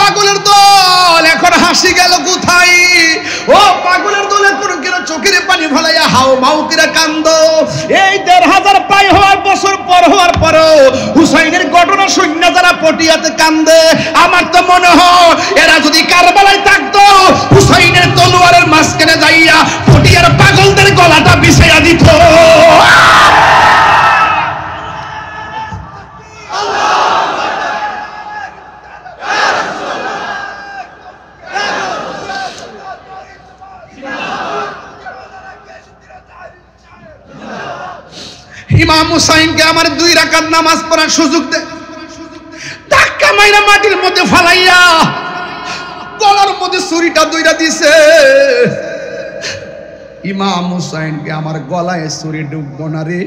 পাগলের দল এখন হাসি গেল কোথায়? ও পাগলের দল এখন কেন চোখের পানি ফেলাইয়া হাও মাও করে কান্দ? এই ১,৫০০ পাই হওয়ার বছর পর হওয়ার পরও হুসাইনের ঘটনা শূন্য যারা পটিয়াতে কান্দে, আমার তো মনে হয় এরা যদি কারবালায় থাকতো হুসাইনের তলোয়ারের মাঝখানে যাইয়া পটিয়ার পাগলদের গলাটা বিছাইয়া দিত। ইমাম হুসাইনকে আমার 2 রাকাত নামাজ পড়ার সুযোগ দেয়, ধাক্কা মাইরা মাটির মধ্যে ফালাইয়া গলার মধ্যে ছুরিটা দইরা দিছে। ইমাম হুসাইনকে আমার গলায় ছুরি ঢুকবো না রে,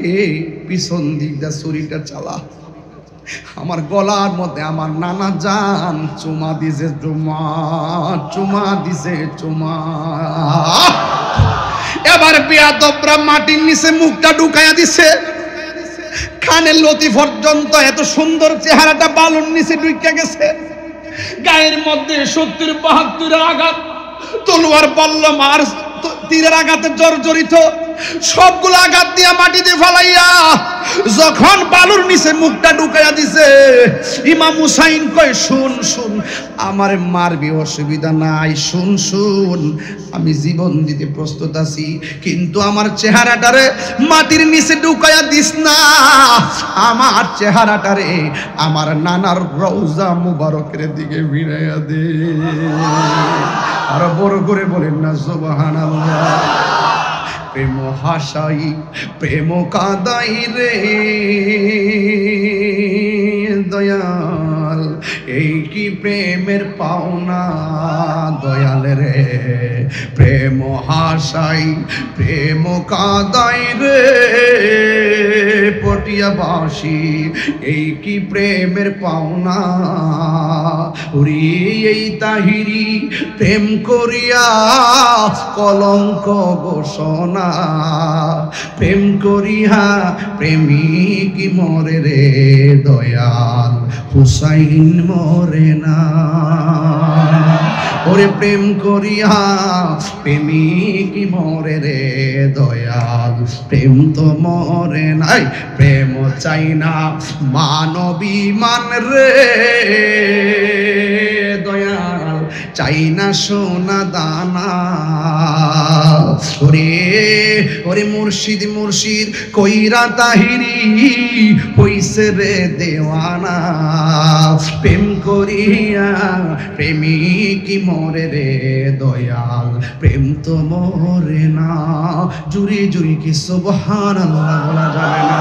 পিছন দিক দিয়ে ছুরিটা চালা। আমার গলার মধ্যে আমার নানা জান চুমা দিছে, চুমা দিছে চুমা। এবার বেয়াদবরা মাটির নিচে মুখটা ঢুকাইয়া দিছে, কানের লতি পর্যন্ত এত সুন্দর চেহারাটা বালুর নিচে ঢুকে গেছে। গায়ের মধ্যে ৭০-৭২ আঘাত, তলোয়ার বল্লম আর তীরের আঘাতে জর্জরিত, সবগুলো আঘাত দিয়া মাটিতে ফেলাইয়া যখন বালুর নিচে মুখটা ঢুকাইয়া দিছে, ইমাম হুসাইন কয়, শুন শুন, আমার মারবি অসুবিধা নাই, শুন শুন, আমি জীবন দিতে প্রস্তুত আছি, কিন্তু আমার চেহারাটারে মাটির নিচে ঢুকাইয়া দিস না, আমার চেহারাটারে আমার নানার রওজা মুবারকের দিকে ফিরাইয়া দে। আর বড় করে বলেন না সুবহানাল্লাহ। প্রেম হাসাই প্রেম কাদাই রে দয়াল, এই কি প্রেমের পাওনা দয়াল রে। প্রেম হাসাই প্রেম কাদাই রে পটিয়াবাসী, এই কি প্রেমের পাওনা। ওরে এই তাহিরি প্রেম করিয়া কলঙ্ক ঘোষণা, প্রেম করিয়া প্রেমিক মরে রে দয়াল, হুসাইন মরে না। ওরে প্রেম করিয়া প্রেমিক মরে রে দয়াল, প্রেম তো মরে নাই। প্রেম চাই না মানবী মান রে দয়াল, চাই না সোনা দানা। ওরে ওরে মুর্শিদ মুর্শিদ কইরা তাহিরি হইছে রে দেওয়ানা, প্রেম করিয়া প্রেমিক মরে রে দয়াল, প্রেম তো মরে না। জুরি জুরি কি সুবহানাল্লাহ বলা যাবে না?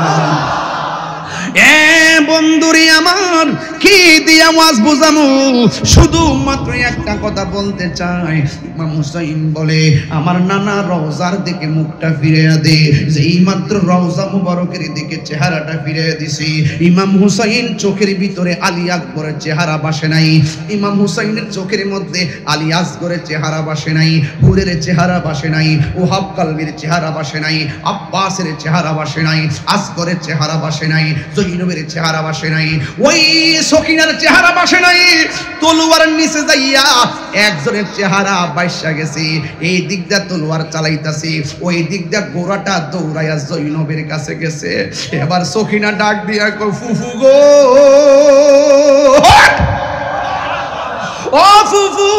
এ বন্ধুরি আমার কি দিয়া ওয়াজ বুঝামু, শুধু মাত্র একটা কথা বলতে চাই। ইমাম হুসাইন বলে, আমার নানা রওজার দিকে মুখটা ফিরিয়ে দে। যেই মাত্র রওজা মুবারকের দিকে চেহারাটা ফিরিয়ে দিছি, ইমাম হুসাইন চোখের ভিতরে আলী আকবরের চেহারা বাসে নাই। ইমাম হুসাইনের চোখের মধ্যে আলী আসগরের চেহারা বাসে নাই, হুরের চেহারা বাসে নাই, ওহাব কালবির চেহারা বাসে নাই, আব্বাসের চেহারা বাসে নাই, আসগরের চেহারা বাসে নাই, জৈনবের চেহারা বাসে নাই, ওই সকিনার চেহারা বাসে নাই। তলোয়ারের নিচে যাইয়া একজনের চেহারা বাইসা গেছে, এই দিক দিয়ে তলোয়ার চালাইতাছি, ওই দিক দিয়ে গোড়াটা দৌড়াইয়া জৈনবের কাছে গেছে। এবার সকিনা ডাক দিয়া কই, ফুফু গো, ও ফুফু,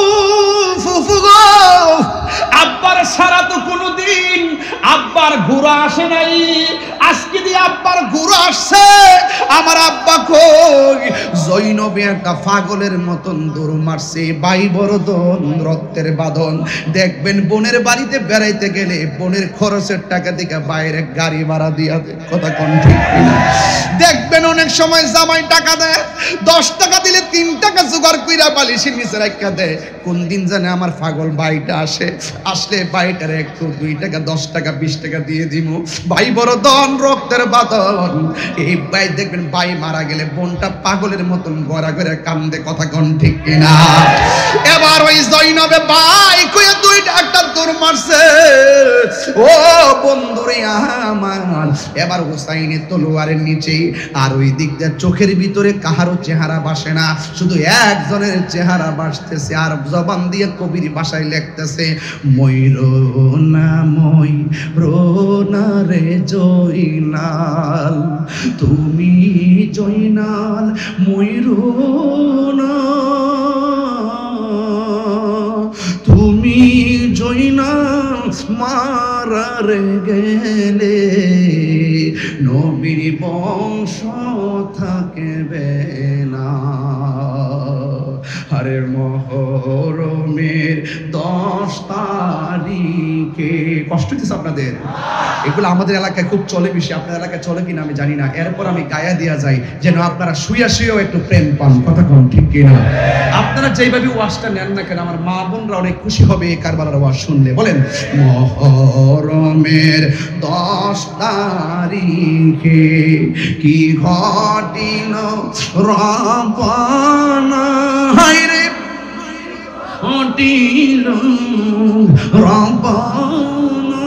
ফুফু গো, আব্বার সারা তো কোনদিন আব্বার ঘোড়া আসে নাই, আজকে দিয়ে আব্বার ঘোড়া আসছে। আমার আব্বা কই? জৈনবে একটা পাগলের মতন দৌড় মারছে, ভাই বড়দন রক্তের বাঁধন। দেখবেন বোনের বাড়িতে বেড়াইতে গেলে বোনের খরচের টাকা থেকে বাইরে গাড়ি ভাড়া দিয়া দেয়, কথা কোন ঠিক কিনা? দেখবেন অনেক সময় জামাই টাকা দেয়, 10 টাকা দিলে 3 টাকা জোগাড় কইরা বালিশের নিচে রাখা দেয়। কোন দিন জানে আমার পাগল ভাইটা আসে, আসলে ভাইটারে একটু 2 টাকা 10 টাকা 20 টাকা দিয়ে দিব। ভাই বড় দন রক্তের বাঁধন। এই ভাই দেখবেন ভাই মারা গেলে বোনটা পাগলের মতন গড়া গড়া কান্দে, কথা কোন ঠিক কিনা? এবার ওই জৈনবে ভাই কইয়া দুইটা একটা দৌড় মারছে। ও বন্ধুরে আমার, এবার হুসাইনের তলোয়ারের নিচে আর ওই দিক দিয়ে চোখের ভিতরে কাহারও চেহারা বাসে না, শুধু একজনের চেহারা বাসতেছে আর জবান দিয়ে কবির ভাষায় লিখতেছে, ময়ূরনা ময়ূরনা রে জয়নাল, তুমি জয়নাল ময়ূরনা, তুমি জয়নাল মারারে গেলে নবীর বংশ থাকবে না। আরে মুহররমের 10 তারিখে কষ্ট হচ্ছে আপনাদের, এগুলো আমাদের এলাকায় খুব চলে বেশি, আপনার এলাকায় চলে কিনা আমি জানি না। এরপর আমি গায়া দিয়া যাই যেন আপনারা শুয়া শুয়েও একটু প্রেম পান, কথা কোন ঠিক কিনা? আপনারা যেইভাবে ওয়াজটা নেন না কেন আমার মা বোনরা অনেক খুশি হবে এই কারবালার ওয়াজ শুনলে। বলেন মুহররমের 10 তারিখে কি ঘটিল রব্বানা, হায়রে ঘটিল রব্বানা,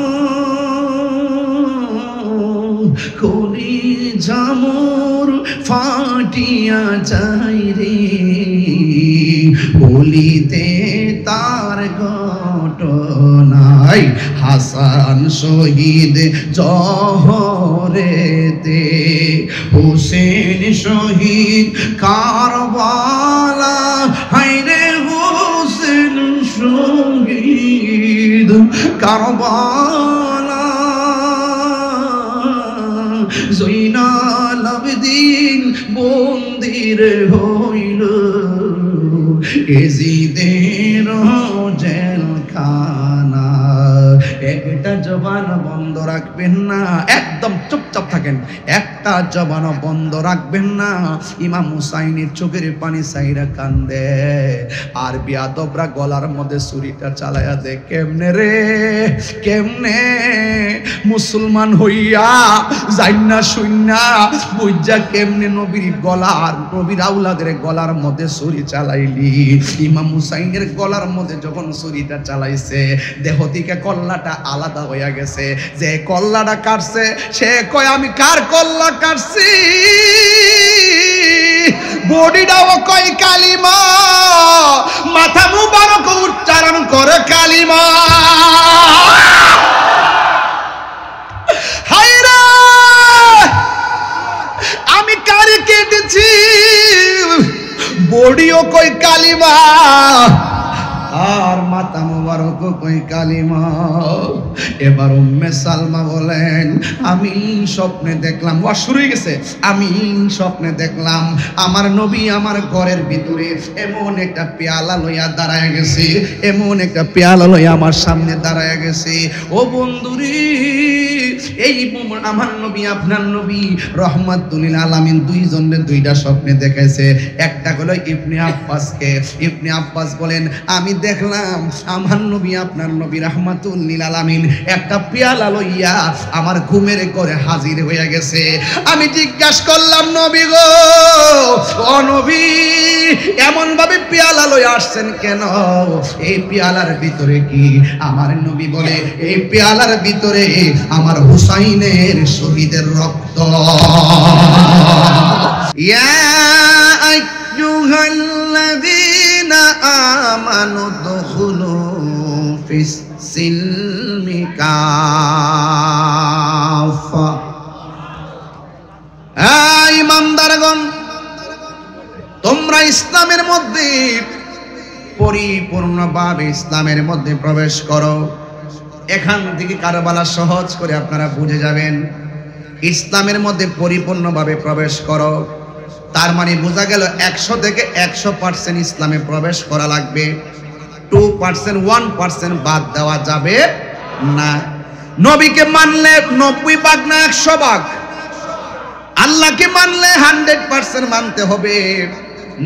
কলিজা মোর ফাটিয়া যায় রে বলিতে তার ঘটনায়, হাসান শহীদ জহরেতে, হুসেন শহীদ কারবালা, হায়রে হুসেন শহীদ কারবালা, জৈনাল আবেদিন বন্দির হইল এজিদের জেলখানা। একটা জবান বন্ধ রাখবেন না, একদম চুপচাপ থাকেন, একটা জবান বন্ধ রাখবেন না। ইমাম হুসাইনের চোখের পানি সাইরা কান্দে আর বিয়াদবরা গলার মধ্যে ছুরিটা চালায়া দে। কেমনে রে কেমনে মুসলমান হইয়া জাইন্না শুইন্না বুঝা কেমনে নবীর গলার নবীর আউলাদের গলার মধ্যে ছুরি চালাইলি? ইমাম হুসাইনের গলার মধ্যে যখন ছুরিটা চালাইছে দেহ থেকে কল্লাটা আলাদা হইয়া গেছে। যে কল্লাটা কাটছে সে কয় আমি কার কল্লা কাটছি, বডিটাও কয় কালিমা, মাথা মুবারক উচ্চারণ করে কালিমা। হায়রে আমি কারে কেটেছি, বডিও কই কালিমা আর মাথা মুবারক কই কালিমা। এবার উম্মে সালমা বলেন আমি স্বপ্নে দেখলাম, ওয়া শুরু হয়ে গেছে, আমি স্বপ্নে দেখলাম আমার নবী আমার ঘরের ভিতরে এমন একটা পেয়ালা লইয়া দাঁড়ায় গেছে, এমন একটা পেয়ালা লইয়া আমার সামনে দাঁড়ায় গেছে। ও বন্ধুরে এই আমার নবী আপনার নবী রহমাতুল আলামিন দুইজনের দুইটা স্বপ্নে দেখাইছে। একটা হলো ইবনে আব্বাসকে, ইবনে আব্বাস বলেন আমি দেখলাম আমার নবী আপনার নবী রহমাতুল আলামিন একটা পেয়ালা লইয়া আমার ঘুমের ঘরে হাজির হয়ে গেছে। আমি জিজ্ঞাসা করলাম নবী গো, ও নবী এমন ভাবে পেয়ালা লইয়া আসছেন কেন? এই পেয়ালার ভিতরে কি? আমার নবী বলে এই পেয়ালার ভিতরে আমার হুসাইনের শহীদের রক্ত। ইয়া আইয়ুহাল্লাযীনা আমানু দুখুলু ফিস সিলমি কাফা। এই ইমানদারগণ তোমরা ইসলামের মধ্যে পরিপূর্ণভাবে ইসলামের মধ্যে প্রবেশ করো। এখান থেকে কারবালা সহজ করে আপনারা বুঝে যাবেন। ইসলামের মধ্যে পরিপূর্ণভাবে প্রবেশ করো তার মানে বোঝা গেল 100 থেকে 100% ইসলামে প্রবেশ করা লাগবে। 2% 1% বাদ দেওয়া যাবে না। নবীকে মানলে 90 ভাগ না 100 ভাগ। আল্লাহকে মানলে 100% মানতে হবে,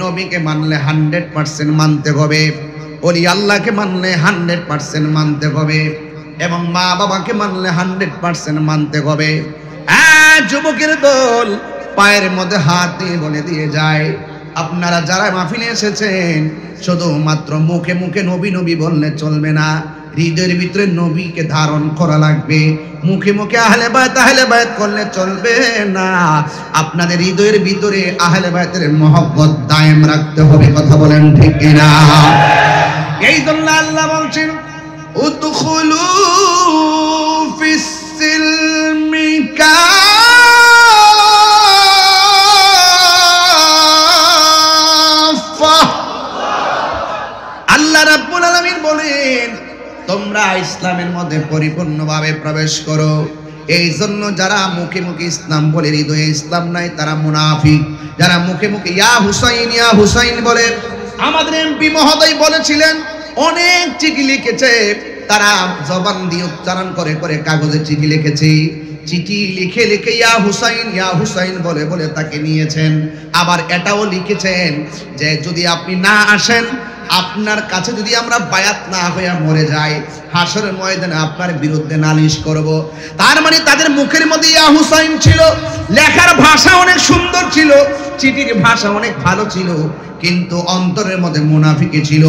নবীকে মানলে 100% মানতে হবে, ওলি আল্লাহকে মানলে 100% মানতে হবে, এবং মা বাবাকে মানলে 100% মানতে হবে। যুবকের দল পায়ের মধ্যে হাত দিয়ে বলে দিয়ে যায় আপনারা যারা মাহফিলে এসেছেন শুধুমাত্র মুখে মুখে নবী নবী বললে চলবে না, হৃদয়ের ভিতরে নবীকে ধারণ করা লাগবে। মুখে মুখে আহলে বায়াত করলে চলবে না, আপনাদের হৃদয়ের ভিতরে আহলে বায়াতের মহব্বত দায়েম রাখতে হবে। কথা বলেন ঠিক কিনা? এই জন্য আল্লাহ বলছেন উদখুলু ফিস সিলমি কাফা। আল্লাহ রাব্বুল আলামিন বলেন তোমরা ইসলামের মধ্যে পরিপূর্ণভাবে প্রবেশ করো। এই জন্য যারা মুখে মুখে ইসলাম বলে হৃদয়ে ইসলাম নাই তারা মুনাফিক। যারা মুখে মুখে ইয়া হুসাইন বলে, আমাদের এমপি মহোদয় বলেছিলেন অনেক চিঠি লিখেছে, তারা জবান দিয়ে উচ্চারণ করে করে কাগজে চিঠি লিখেছে, চিঠি লিখে লিখে ইয়া হুসাইন বলে বলে তাকে নিয়েছেন। আবার এটাও লিখেছেন যে যদি আপনি না আসেন, আপনার কাছে যদি আমরা বায়াত না হয়ে মরে যাই, হাসরের ময়দানে আপনার বিরুদ্ধে নালিশ করব। তার মানে তাদের মুখের মধ্যে ইয়া হুসাইন ছিল, লেখার ভাষা অনেক সুন্দর ছিল, চিঠির ভাষা অনেক ভালো ছিল, কিন্তু অন্তরের মধ্যে মুনাফিকি ছিল।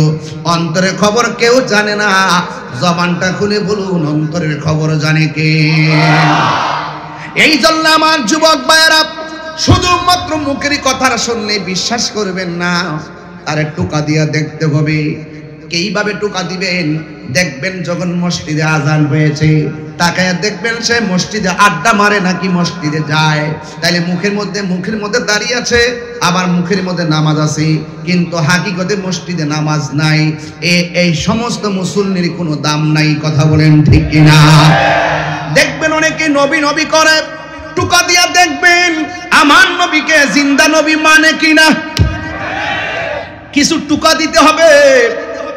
অন্তরের খবর কেউ জানে না, জবানটা খুলে বলুন অন্তরের খবর জানে কে? এই জন্য আমার যুবক ভাইয়েরা শুধুমাত্র মুখের কথা শুনলে বিশ্বাস করবেন না, আরে টোকা দিয়া দেখতে হবে। কিভাবে টোকা দিবেন? দেখবেন যখন মসজিদে আজান হয়েছে, তাকায়া দেখবেন সে মসজিদে আড্ডা মারে নাকি মসজিদে যায়। তাইলে মুখের মধ্যে দাঁড়িয়ে আছে, আবার মুখের মধ্যে নামাজ আছে, কিন্তু হাকিকতে মসজিদে নামাজ নাই। এই সমস্ত মুসল্লির কোনো দাম নাই। কথা বলেন ঠিক কিনা? দেখবেন অনেকে নবী নবী করে, টোকা দিয়া দেখবেন আমার নবীকে জিন্দা নবী মানে কিনা। কিছু টোকা দিতে হবে,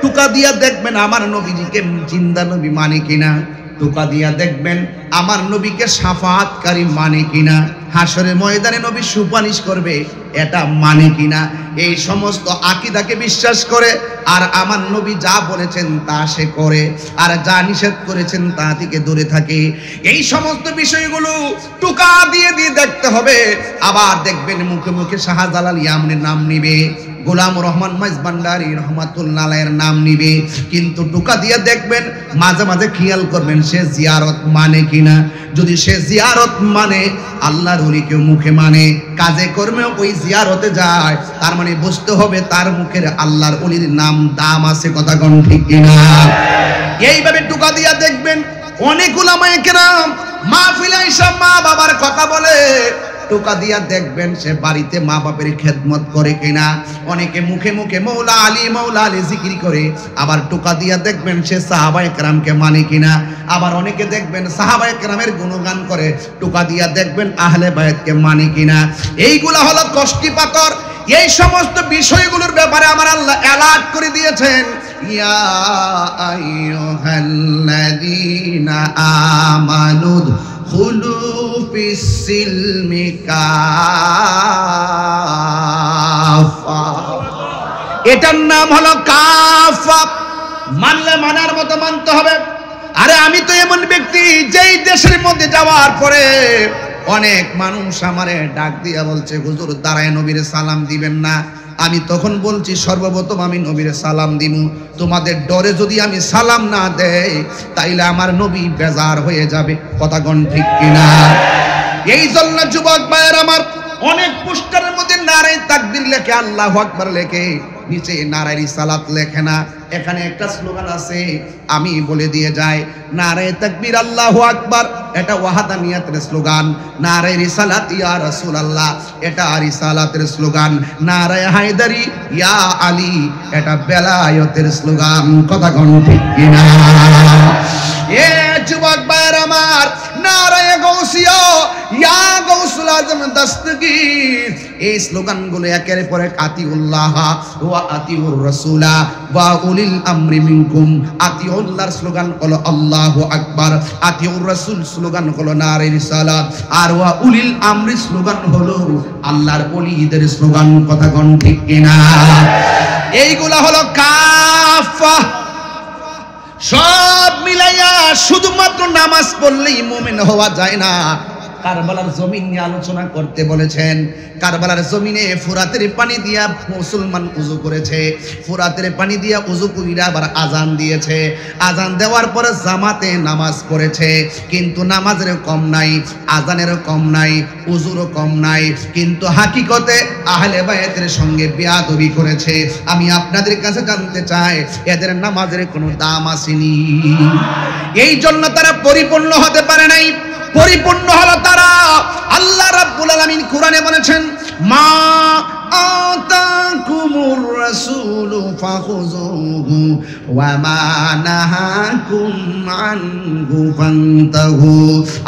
টোকা দিয়া দেখবেন আমার নবীজিকে জিন্দা নবী মানে কিনা। টোকা দিয়া দেখবেন আমার নবীকে শাফাআতকারী মানে কিনা, হাসরের ময়দানে নবী সুপারিশ করবে এটা মানে কিনা। এই সমস্ত আকীদাকে বিশ্বাস করে আর আমার নবী যা বলেছেন তা সে করে, আর যা নিষেধ করেছেন তা থেকে দূরে থাকে। এই সমস্ত বিষয়গুলো টোকা দিয়ে দিয়ে দেখতে হবে। আবার দেখবেন মুখে মুখে শাহজালাল ইয়ামানের নাম নিবে, গোলাম রহমান মাইজভান্ডারী রহমাতুল্লাহ আলাইহির নাম নিবে, কিন্তু টোকা দিয়ে দেখবেন মাঝে মাঝে খেয়াল করবেন সে জিয়ারত মানে কিনা। যদি সে জিয়ারত মানে, আল্লাহর ওলিকে মুখে মানে, কাজে কর্মে ওই জিয়ারতে যায়, তার মানে বুঝতে হবে তার মুখের আল্লাহর ওলির নাম দাম আছে। কথা কোন ঠিক কিনা? এইভাবে টোকা দিয়া দেখবেন অনেক উলামায়ে কেরাম মাহফিলে এসে মা বাবার কথা বলে, টোকা দিয়া দেখবেন সে বাড়িতে মা বাপের খেদমত করে কিনা। অনেকে মুখে মুখে মৌলা আলী জিকির করে, আবার টোকা দিয়া দেখবেন সে সাহাবায়ে কেরামকে মানে কিনা। আবার অনেকে দেখবেন সাহাবায়ে কেরামের গুণগান করে, টোকা দিয়া দেখবেন আহলে বায়াতকে মানে কিনা। এইগুলা হলো কষ্টি পাথর। এই সমস্ত বিষয়গুলোর ব্যাপারে আমার আল্লাহ অ্যালার্ট করে দিয়েছেন, ইয়া আইয়ুহাল্লাযীনা আমানু খুলু ফিস সিলমি কাফা। এটার নাম হলো কাফা। মানলে মানার মতো মানতে হবে। আরে আমি তো এমন ব্যক্তি যেই দেশের মধ্যে যাওয়ার পরে অনেক মানুষ আমারে ডাক দিয়া বলছে হুজুর দাঁড়ায় নবীরে সালাম দিবেন না। আমি তখন বলছি সর্বপ্রথম আমি নবীরে সালাম দিমু, তোমাদের ডরে যদি আমি সালাম না দেই তাইলে আমার নবী বেজার হয়ে যাবে। কথা কোন ঠিক কিনা? এই জন্য যুবক ভাইয়ের আমার অনেক পোস্টারের মধ্যে নারে তাকবীর লেখে, আল্লাহু আকবার লেখে, নিচে নারে রিসালাত লেখে না। এখানে একটা স্লোগান আছে, আমি বলে দিয়ে যাই, নারে তাকবীর আল্লাহু আকবার এটা ওয়াহাদানিয়াতের স্লোগান, নারে রিসালাত ইয়া রাসূলুল্লাহ এটা রিসালাতের স্লোগান, নারে হায়দারি ইয়া আলী এটা বেলায়েতের স্লোগান। কথা কোন ঠিক কিনা? এ যুবক ভাইয়ের আমার, নারে গাউসিয়া ইয়া গাউসুল আজম দস্তগীর, এই স্লোগানগুলো একের পর এক আতিউল্লাহ ওয়া আতিউর রাসূলা ওয়া উলিল আমরি মিনকুম। আতিউল্লাহর স্লোগান হলো আল্লাহু আকবার, আতিউর রাসূল স্লোগান হলো নারে রিসালাত, আর ওয়া উলিল আমরি স্লোগান হলো আল্লাহর ওলিদের স্লোগান। কথা কোন ঠিক কিনা? এইগুলা হলো কাফা। সব মিলাইয়া শুধুমাত্র নামাজ পড়লেই মুমিন হওয়া যায় না। কারবালার জমিন নিয়ে আলোচনা করতে বলেছেন। কারবালার জমিনে ফুরাতের পানি দিয়া মুসলমান উযু করেছে, ফুরাতের পানি দিয়া উযু কইরা আবার আজান দিয়েছে। আজান দেওয়ার পরে জামাতে নামাজ পড়েছে, কিন্তু নামাজের কম নাই, আজানের কম নাই, উযুরও কম নাই, কিন্তু হাকিকতে আহলে বায়াতের সঙ্গে বেয়াদবি করেছে। আমি আপনাদের কাছে জানতে চাই, এদের নামাজের কোনো দাম আসেনি। এই জন্য তারা পরিপূর্ণ হতে পারে নাই। পরিপূর্ণ হলো তারা, আল্লাহ রাব্বুল আলামিন কোরআনে বলেছেন, মা আতাকুমুর রাসূলু ফাখুযুহু ওয়া মা নাহাকুম আনহু ফান্তাহু।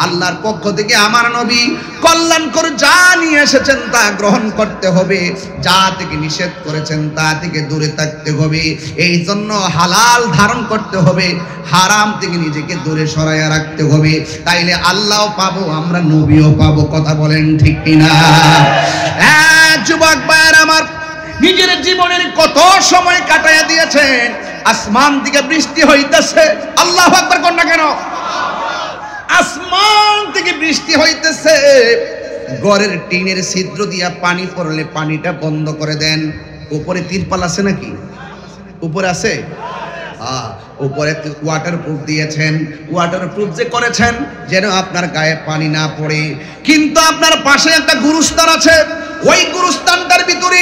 আল্লাহর পক্ষ থেকে আমার নবী কল্যাণকর যা নিয়ে এসেছেন তা গ্রহণ করতে হবে, যা থেকে নিষেধ করেছেন তা থেকে দূরে থাকতে হবে। এই জন্য হালাল ধারণ করতে হবে, হারাম থেকে নিজেকে দূরে সরাইয়া রাখতে হবে। তাইলে আল্লাহও পাবো, আমরা নবীও পাবো। কথা বলেন ঠিক কিনা? যুবক ভাইয়ের আমার, নিজের জীবনের কত সময় কাটাইয়া দিয়েছেন, আসমান থেকে বৃষ্টি হইতেছে, আল্লাহু আকবার কোন না কেন, আসমান থেকে বৃষ্টি হইতেছে, ঘরের টিনের ছিদ্র দিয়া পানি পড়লে পানিটা বন্ধ করে দেন। উপরে তিরপাল আছে নাকি? উপরে আছে? উপরে ওয়াটারপ্রুফ দিয়েছেন। ওয়াটারপ্রুফ যে করেছেন যেন আপনার গায়ে পানি না পড়ে। কিন্তু আপনার পাশে একটা গুরুস্থান আছে, ওই গুরুস্থানটার ভিতরে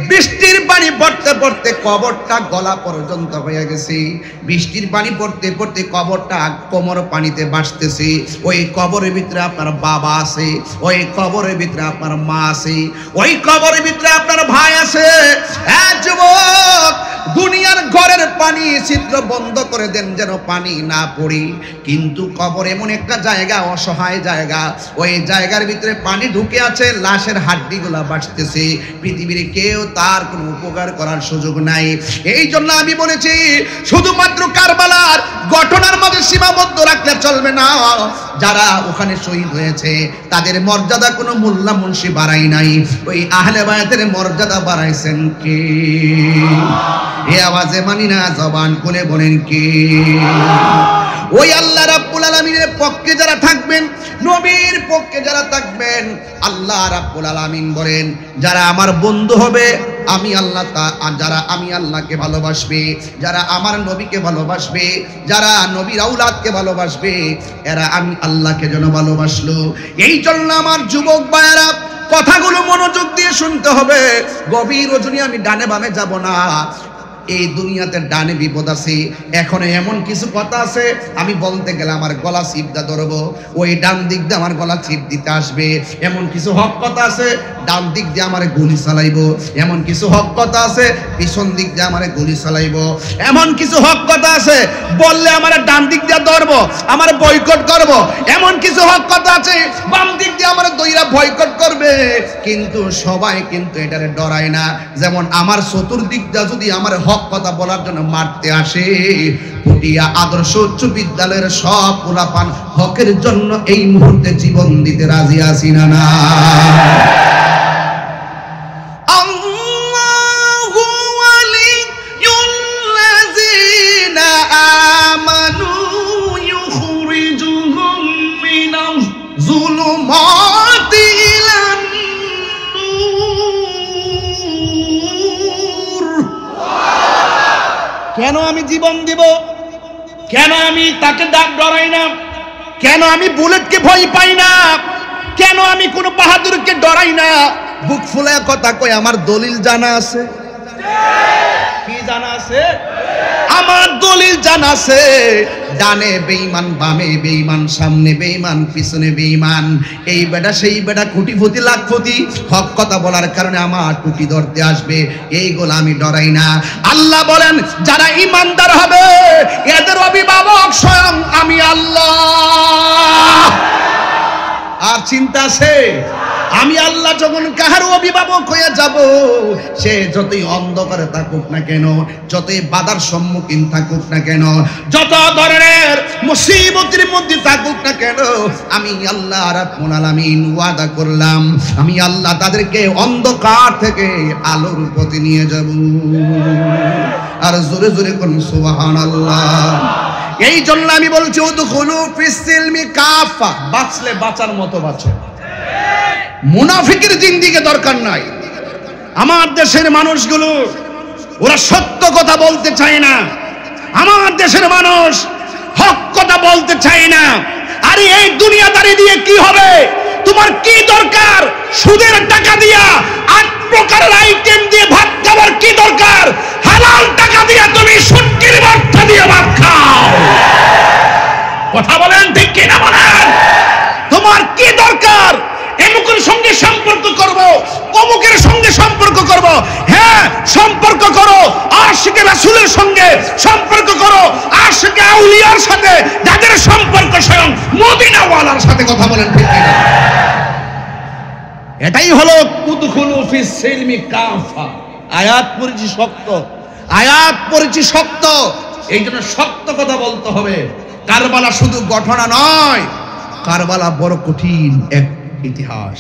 বৃষ্টির পানি পড়তে পড়তে কবরটা গলা পর্যন্ত হয়ে গেছে। বৃষ্টির পানি পড়তে পড়তে কবরটা কোমর পানিতে ভাসতেছে। ওই কবরের ভিতরে আপনার বাবা আছে, ওই কবরের ভিতরে আপনার মা আছে, ওই কবরের ভিতরে আপনার ভাই আছে। যুবক, দুনিয়ার ঘরের পানি ছিদ্র বন্ধ করে দেন যেন পানি না পড়ে। কিন্তু কবর এমন একটা জায়গা, অসহায় জায়গা, ওই জায়গার ভিতরে পানি ঢুকে আছে, লাশের হাড্ডিগুলা ভাসতেছে। পৃথিবীর কেউ তার কোনো উপকার করার সুযোগ নাই। এই জন্য আমি বলেছি, শুধুমাত্র কারবালার ঘটনার মাঝে সীমাবদ্ধ রাখলে চলবে না। যারা ওখানে শহীদ হয়েছে তাদের মর্যাদা কোনো মোল্লা মুন্সি বাড়াই নাই, ওই আহলে বায়াতের মর্যাদা বাড়াইছেন কে? এ আওয়াজে মানি না, জবান খুলে বলেন কে? ওই আল্লাহ রাব্বুল আলামিনের পক্ষে যারা থাকবেন, নবীর পক্ষে যারা থাকবেন, আল্লাহ রাব্বুল আলামিন বলেন, যারা আমার বন্ধু হবে আমি আল্লাহ, যারা আমি আল্লাহকে ভালোবাসবে, যারা আমার নবীকে ভালোবাসবে, যারা নবীর আওলাদকে ভালোবাসবে, এরা আমি আল্লাহকে যেন ভালোবাসলো। এই জন্য আমার যুবক ভাইয়েরা, কথাগুলো মনোযোগ দিয়ে শুনতে হবে। গভীর রজনী আমি ডানে বামে যাব না। এই দুনিয়াতে ডানে বিপদ আছে। এখন এমন কিছু কথা আছে আমি বলতে গেলে আমার গলা চিপদা ধরবো, ওই ডান দিক দিয়ে আমার গলা চিপ দিতে আসবে। এমন কিছু হক কথা আছে ডান দিক দিয়ে আমার গুলি চালাইবো, এমন কিছু হক কথা আছে পিছন দিক দিয়ে আমার গুলি চালাইবো। এমন কিছু হক কথা আছে বললে আমার ডান দিক দিয়ে ধরবো, আমার বয়কট করব। এমন কিছু হক কথা আছে বাম দিক দিয়ে আমার দইরা বয়কট করবে। কিন্তু সবাই কিন্তু এটারে ডরায় না। যেমন আমার চতুর্দিক দিয়ে যদি আমার হক কথা বলার জন্য মারতে আসে, পুটিয়া আদর্শ উচ্চ বিদ্যালয়ের সব পোলাপান হকের জন্য এই মুহূর্তে জীবন দিতে রাজি আছি না? না, কেন আমি জীবন দিব? কেন আমি তাকে ডরাই না? কেন আমি বুলেটকে ভয় পাই না? কেন আমি কোনো বাহাদুরকে ডরাই না? বুক ফুলায় কথা কই, আমার দলিল জানা আছে। কি জানা আছে? আমার দলিল জানা আছে। ডানে বেঈমান, বামে বেঈমান, সামনে বেঈমান, পিছনে বেঈমান। এই বেটা সেই বেটা, কোটিপতি লাখপতি, হক কথা বলার কারণে আমার টুটি ধরতে আসবে। এইগুলো আমি ডরাই না। আল্লাহ বলেন, যারা ঈমানদার হবে এদের অভিভাবক স্বয়ং আমি আল্লাহ। আর চিন্তা আছে? আমি আল্লাহ যখন কাহার অভিভাবক হয়ে যাব, সে যতই অন্ধকারে থাকুক না কেন, যতই বাধার সম্মুখীন থাকুক না কেন, যত ধরনের মুসিবতের মধ্যে থাকুক না কেন, আমি আল্লাহ রাব্বুল আলামিন ওয়াদা করলাম, আমি আল্লাহ তাদেরকে অন্ধকার থেকে আলোর পথে নিয়ে যাব। আর জোরে জোরে কোন সুবহানাল্লাহ। এই জন্য আমি বলছি উদখুলু ফিস সিলমি কাফা, বাঁচলে বাঁচার মতো বাঁচো, মুনাফিকের জিন্দিগি দরকার নাই। আমার দেশের মানুষগুলো ওরা সত্য কথা বলতে চায় না, আমার দেশের মানুষ হক কথা বলতে চায় না। আরে এই দুনিয়াদারি দিয়ে কি হবে? তোমার কি দরকার সুদের টাকা দিয়া 8 প্রকারের আইটেম দিয়ে ভাত খাবার? কি দরকার হালাল টাকা দিয়ে তুমি শুটকির ভর্তা দিয়ে ভাত খাও? কথা বলেন ঠিক কি না বলেন? তোমার কি দরকার এমুকের সঙ্গে সম্পর্ক করব, অমুকের সঙ্গে সম্পর্ক করব? হ্যাঁ, সম্পর্ক করো আশিকে রাসূলের সঙ্গে, সম্পর্ক করো আশিকে আউলিয়ার সাথে, যাদের সম্পর্ক স্বয়ং মদিনাওয়ালার সাথে। কথা বলেন ঠিক কি না? এটাই হলো উদখুলু ফিস সিলমি কাফা। আয়াত পড়েছি শক্ত, আয়াত পড়েছি শক্ত, এই জন্য শক্ত কথা বলতে হবে। কারবালা শুধু ঘটনা নয়, কারবালা বড় কঠিন এক ইতিহাস।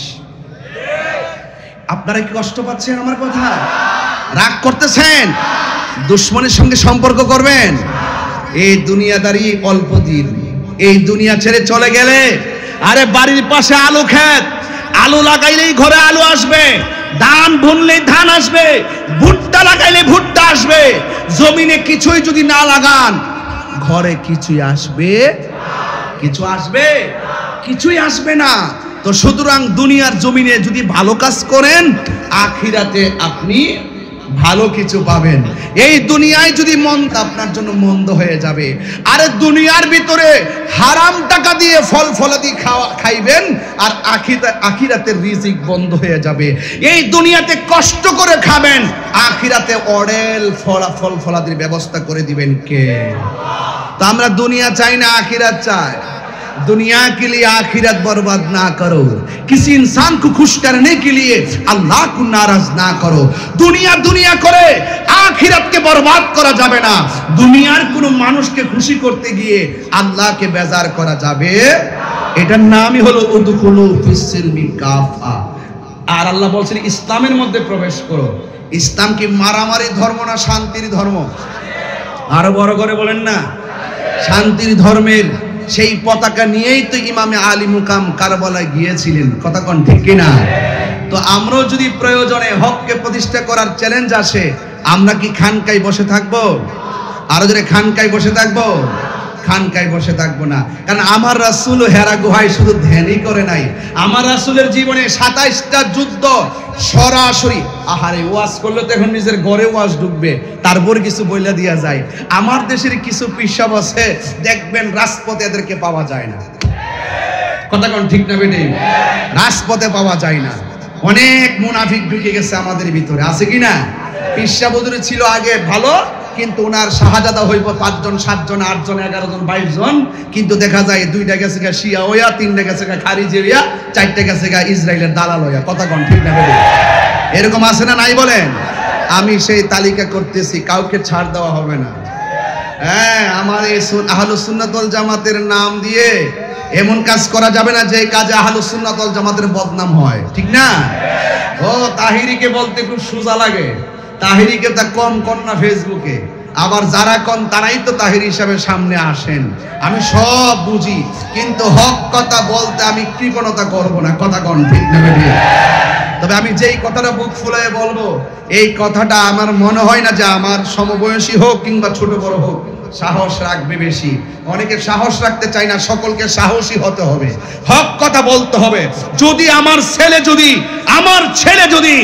আপনারা কি কষ্ট পাচ্ছেন আমার কথা? রাগ করতেছেন? দুশ্মনের সঙ্গে সম্পর্ক করবেন? এই দুনিয়াদারি অল্প দিন, এই দুনিয়া ছেড়ে চলে গেলে, আরে বাড়ির পাশে আলু ক্ষেত, আলু লাগাইলেই ঘরে আলু আসবে, ধান বুনলেই ধান আসবে, ভুট্টা লাগাইলে ভুট্টা আসবে। জমিনে কিছুই যদি না লাগান, ঘরে কিছুই আসবে? কিছু আসবে? কিছুই আসবে না। তো সুতরাং দুনিয়ার জমিনে যদি ভালো কাজ করেন, আখিরাতে আপনি ভালো কিছু পাবেন। এই দুনিয়ায় যদি মন, আপনার জন্য মন্দ হয়ে যাবে। আরে দুনিয়ার ভিতরে হারাম টাকা দিয়ে ফল ফলাদি খাইবেন, আর আখিরাতের রিজিক বন্ধ হয়ে যাবে। এই দুনিয়াতে কষ্ট করে খাবেন, আখিরাতে অডেল ফল ফলাদির ব্যবস্থা করে দিবেন কে? তো আমরা দুনিয়া চাই না, আখিরাত চাই। दुनिया के लिए आखिरत बर्बाद ना करो, किसी इंसान को खुश करने के लिए अल्लाह को नाराज ना करो। दुनिया दुनिया करे आखिरत के बर्बाद करा जाबे ना। दुनियार कोनो मानुषके खुशी करते गिये আল্লাহ কে বেজার করা যাবে। এটার নামই হলো উদখুলু ফিস সিলমি কাফা। আর আল্লাহ বলছেন ইসলামের মধ্যে প্রবেশ করো। ইসলাম কি মারামারি ধর্ম না শান্তির ধর্ম? আরো বড় করে বলেন না, শান্তির ধর্মের সেই পতাকা নিয়েই তো ইমামে আলী মুকাম কারবালায় গিয়েছিলেন। কথা কোন ঠিক কিনা? তো আমরাও যদি প্রয়োজনে হককে প্রতিষ্ঠা করার চ্যালেঞ্জ আসে, আমরা কি খানকায় বসে থাকবো? আরো জোরে, খানকায় বসে থাকবো? খানকায় বসে থাকবো না। কারণ আমার রাসূল হেরা গুহায় শুধু ধ্যানই করে নাই, আমার রাসূলের জীবনে 27টা যুদ্ধ সরাসরি। আহারে, ওয়াজ করলে তো এখন নিজের ঘরে ওয়াজ ঢুকবে, তারপর কিছু বইলা দিয়া যায়। আমার দেশের কিছু পিসাব আছে, দেখবেন রাজপথে এদেরকে পাওয়া যায় না। কথা কোন ঠিক না বেটে? রাজপথে পাওয়া যায় না। অনেক মুনাফিক ঢুকে গেছে আমাদের ভিতরে, আছে কি না? পিসা বদরে ছিল আগে ভালো, কিন্তু ওনার শাহজাদা হইব 5 জন 7 জন 8 জন 11 জন 22 জন, কিন্তু দেখা যায় 2টা গেছে গা শিয়া হইয়া, 3টা গেছে গা খারিজি হইয়া, 4টা গেছে গা ইসরায়েলের দালাল হইয়া। কথা কোন ঠিক না বেটে? এরকম আছে না নাই বলেন? আমি সেই তালিকা করতেছি, কাউকে ছাড় দেওয়া হবে না। হ্যাঁ, আমার এই আহলুস সুন্নাত ওয়াল জামাতের নাম দিয়ে এমন কাজ করা যাবে না যে কাজে আহলুস সুন্নাত ওয়াল জামাতের বদনাম হয়, ঠিক না? ও তাহিরিকে বলতে খুব সোজা লাগে, তাহিরিকে তা কম কর না ফেসবুকে, আবার যারা কন তারাই তো তাহিরি হিসাবে সামনে আসেন। আমি সব বুঝি, কিন্তু হক কথা বলতে আমি কৃপণতা করব না। কথা কন ঠিক না বেঠিক? তবে আমি যেই কথাটা বুক ফুলায় বলবো, এই কথাটা আমার মনে হয় না যে আমার সমবয়সী হোক কিংবা ছোট বড় হোক সাহস রাখবে বেশি। অনেকে সাহস রাখতে চায় না, সকলকে সাহসী হতে হবে, হক কথা বলতে হবে। যদি আমার ছেলে যদি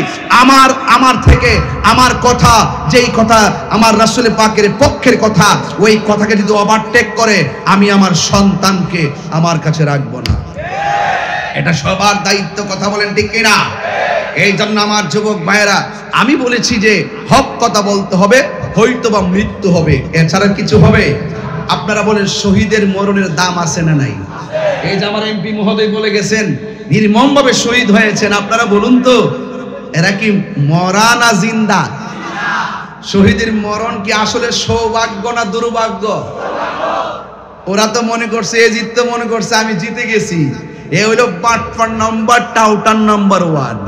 আমার থেকে আমার কথা, যেই কথা আমার রাসূল পাকের পক্ষের কথা, ওই কথাকে যদি ওভারটেক করে, আমি আমার সন্তানকে আমার কাছে রাখবো না। এটা সবার দায়িত্ব। কথা বলেন ঠিক কিনা? এই জন্য আমার যুবক ভাইয়েরা, আমি বলেছি যে হক কথা বলতে হবে, হয়তো বা মৃত্যু হবে, এছাড়া কিছু হবে। আপনারা বলেন শহীদের মরণের দাম আছে না নাই? এই যে আমার এমপি মহোদয় বলে গেছেন, নির্মমভাবে শহীদ হয়েছেন। আপনারা বলুন তো, এরা কি মরা না জিন্দা? শহীদের মরণ কি আসলে সৌভাগ্য না দুর্ভাগ্য? ওরা তো মনে করছে, এ জিততে মনে করছে আমি জিতে গেছি। এ হইল বাটপার নাম্বার, টাউটার নাম্বার 1।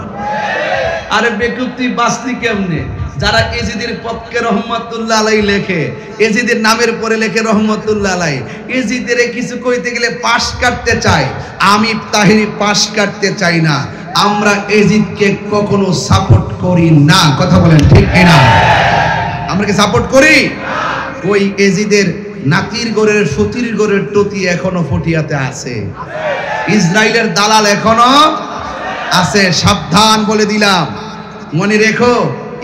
আরে বেকুব তুই বাঁচলি কেমনে? যারা এজিদের পক্ষে রহমতুল্লাহ আলাই লেখে, এজিদের নামের পরে লেখে রহমতুল্লাহ আলাই, এজিদের কিছু কইতে গেলে পাশ কাটতে চায়। আমি তাহিরি পাশ কাটতে চাই না। আমরা এজিদকে কখনো সাপোর্ট করি না। কথা বলেন ঠিক কিনা? আমরা কি সাপোর্ট করি? ওই এজিদের নাতির গোরের ফতির গোরের টতি এখনো ফটিয়াতে আছে। ইসরায়েলের দালাল এখনো আছে। সাবধান বলে দিলাম, মনে রেখো,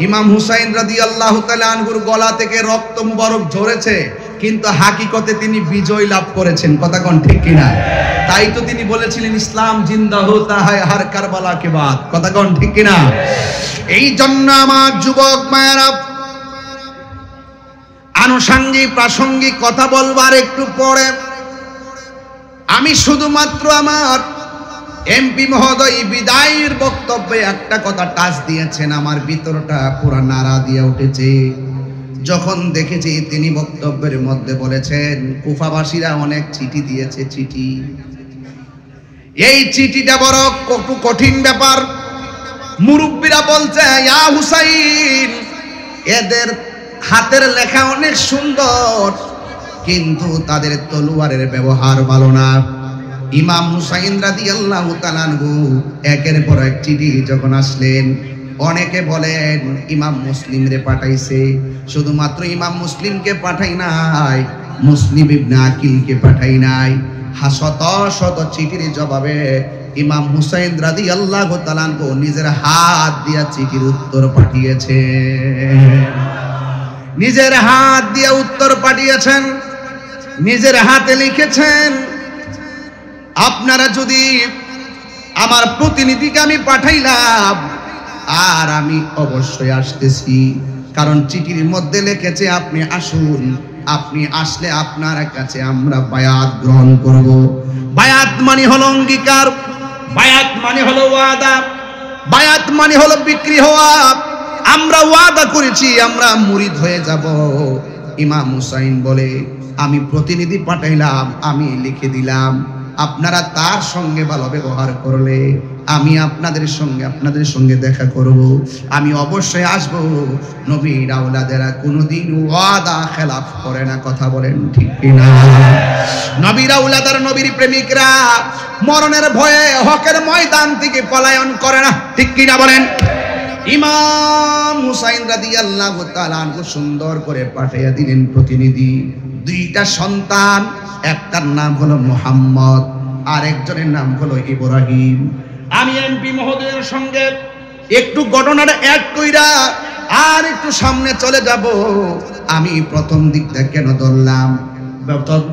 ইমাম হুসাইন রাদিয়াল্লাহু তাআলা আনহুর গলা থেকে রক্ত মুবারক ঝরেছে, কিন্তু হাকিকতে তিনি বিজয় লাভ করেছেন। কথা কোন ঠিক কিনা? তাই তো তিনি বলেছিলেন ইসলাম জিন্দা হোতা হয় হর কারবালা কে বাদ। কথা কোন ঠিক কিনা? এই জন্য আমার যুবক মায়েরা, আনুষঙ্গিক প্রাসঙ্গিক কথা বলবার একটু পরে আমি শুধুমাত্র আমার এমপি মহোদয় বিদায়ের বক্তব্যে একটা কথা টাচ দিয়েছেন, আমার ভিতরটা পুরা নাড়া দিয়ে উঠেছে যখন দেখেছি তিনি বক্তব্যের মধ্যে বলেছেন কুফাবাসীরা অনেক চিঠি দিয়েছে। চিঠি, এই চিঠিটা বড় কঠিন ব্যাপার। মুরব্বীরা বলছে, ইয়া হুসাইন, এদের হাতের লেখা অনেক সুন্দর, কিন্তু তাদের তলোয়ারের ব্যবহার ভালো না। ইমাম হুসাইন রাদিয়াল্লাহু তাআলা আনহু একের পর এক চিঠি যখন আসলেন, অনেকে বলেন ইমাম মুসলিমরে পাঠাইছে। শুধুমাত্র ইমাম মুসলিমকে পাঠাই নাই, মুসলিম ইবনে আকিলকে পাঠাই নাই। শত শত চিঠির জবাবে ইমাম হুসাইন রাদিয়াল্লাহু তাআলা আনহু নিজের হাত দিয়ে চিঠির উত্তর পাঠিয়েছে। নিজের হাত দিয়ে উত্তর পাঠিয়েছেন, নিজের হাতে লিখেছেন, আপনারা যদি আমার প্রতিনিধিকে আমি পাঠাইলাম, আর আমি অবশ্যই আসতেছি, কারণ চিঠির মধ্যে লিখেছে আপনি আসুন, আপনি আসলে আপনার কাছে আমরা বায়াত গ্রহণ করব। বায়াত মানে হলো অঙ্গীকার, বায়াত মানে হলো ওয়াদা, বায়াত মানে হলো বিক্রি হওয়া। আমরা ওয়াদা করেছি আমরা মুরিদ হয়ে যাব। ইমাম হুসাইন বলে, আমি প্রতিনিধি পাঠাইলাম, আমি লিখে দিলাম, আপনারা তার সঙ্গে ভালো ব্যবহার করলে আমি আপনাদের সঙ্গে দেখা করব, আমি অবশ্যই আসব। নবীর আওলাদেরা কোনোদিন ওয়াদা খেলাফ করে না। কথা বলেন ঠিক কিনা? নবীর আওলাদার, নবীর প্রেমিকরা মরণের ভয়ে হকের ময়দান থেকে পলায়ন করে না। ঠিক কিনা বলেন? ইমাম হুসাইন রাদিয়াল্লাহু তাআলা আনহু সুন্দর করে পাঠিয়ে দিলেন প্রতিনিধি। দুইটা সন্তান, একটার নাম হলো মুহাম্মদ, আর একজনের নাম হলো ইব্রাহিম। আমি এমপি মহোদয়ের সঙ্গে একটু ঘটনাটা অ্যাড কইরা আর একটু সামনে চলে যাব। আমি প্রথম দিকটা কেন ধরলাম?